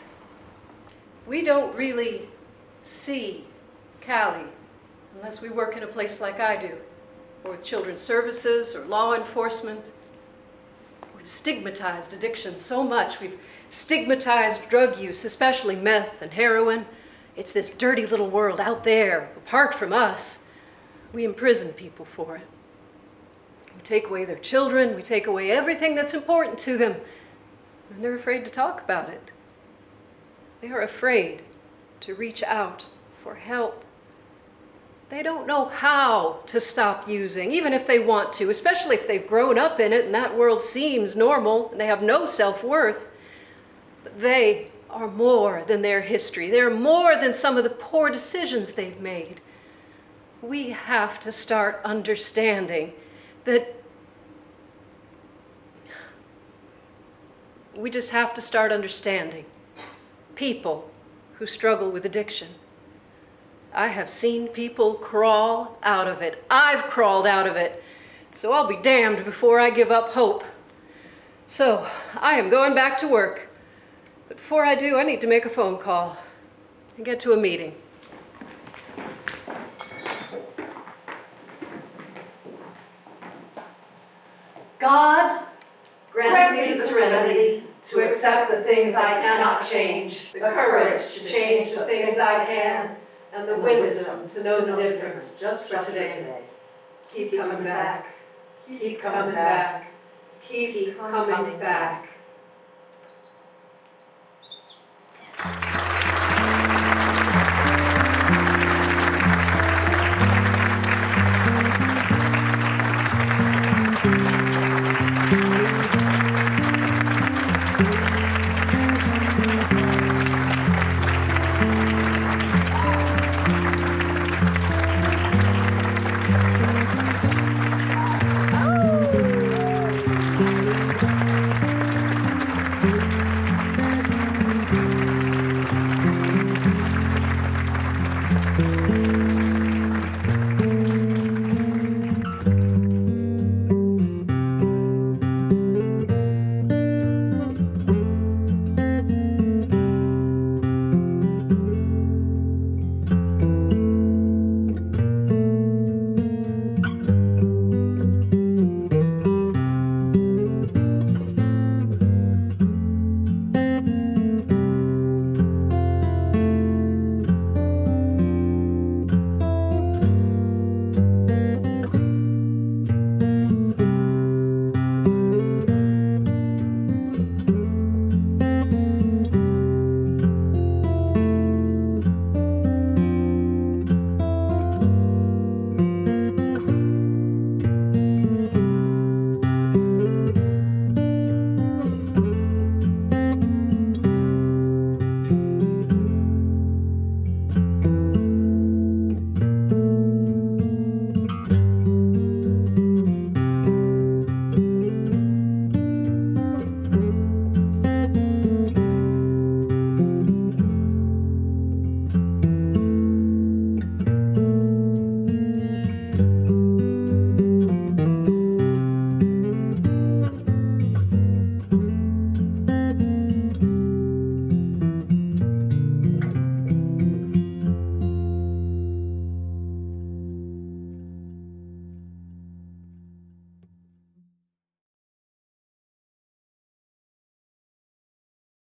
We don't really see Callie unless we work in a place like I do, or with children's services or law enforcement. We've stigmatized addiction so much. We've stigmatized drug use, especially meth and heroin. It's this dirty little world out there, apart from us. We imprison people for it. We take away their children, we take away everything that's important to them, and they're afraid to talk about it. They are afraid to reach out for help. They don't know how to stop using, even if they want to, especially if they've grown up in it and that world seems normal and they have no self-worth. But they are more than their history. They're more than some of the poor decisions they've made. We have to start understanding that we just have to start understanding people who struggle with addiction. I have seen people crawl out of it. I've crawled out of it. So I'll be damned before I give up hope. So I am going back to work. But before I do, I need to make a phone call and get to a meeting. God, grant me the serenity to accept the things I cannot change, the courage to change the things I can, and the wisdom to know the difference just for today. Keep coming back. Keep coming back. Keep coming back.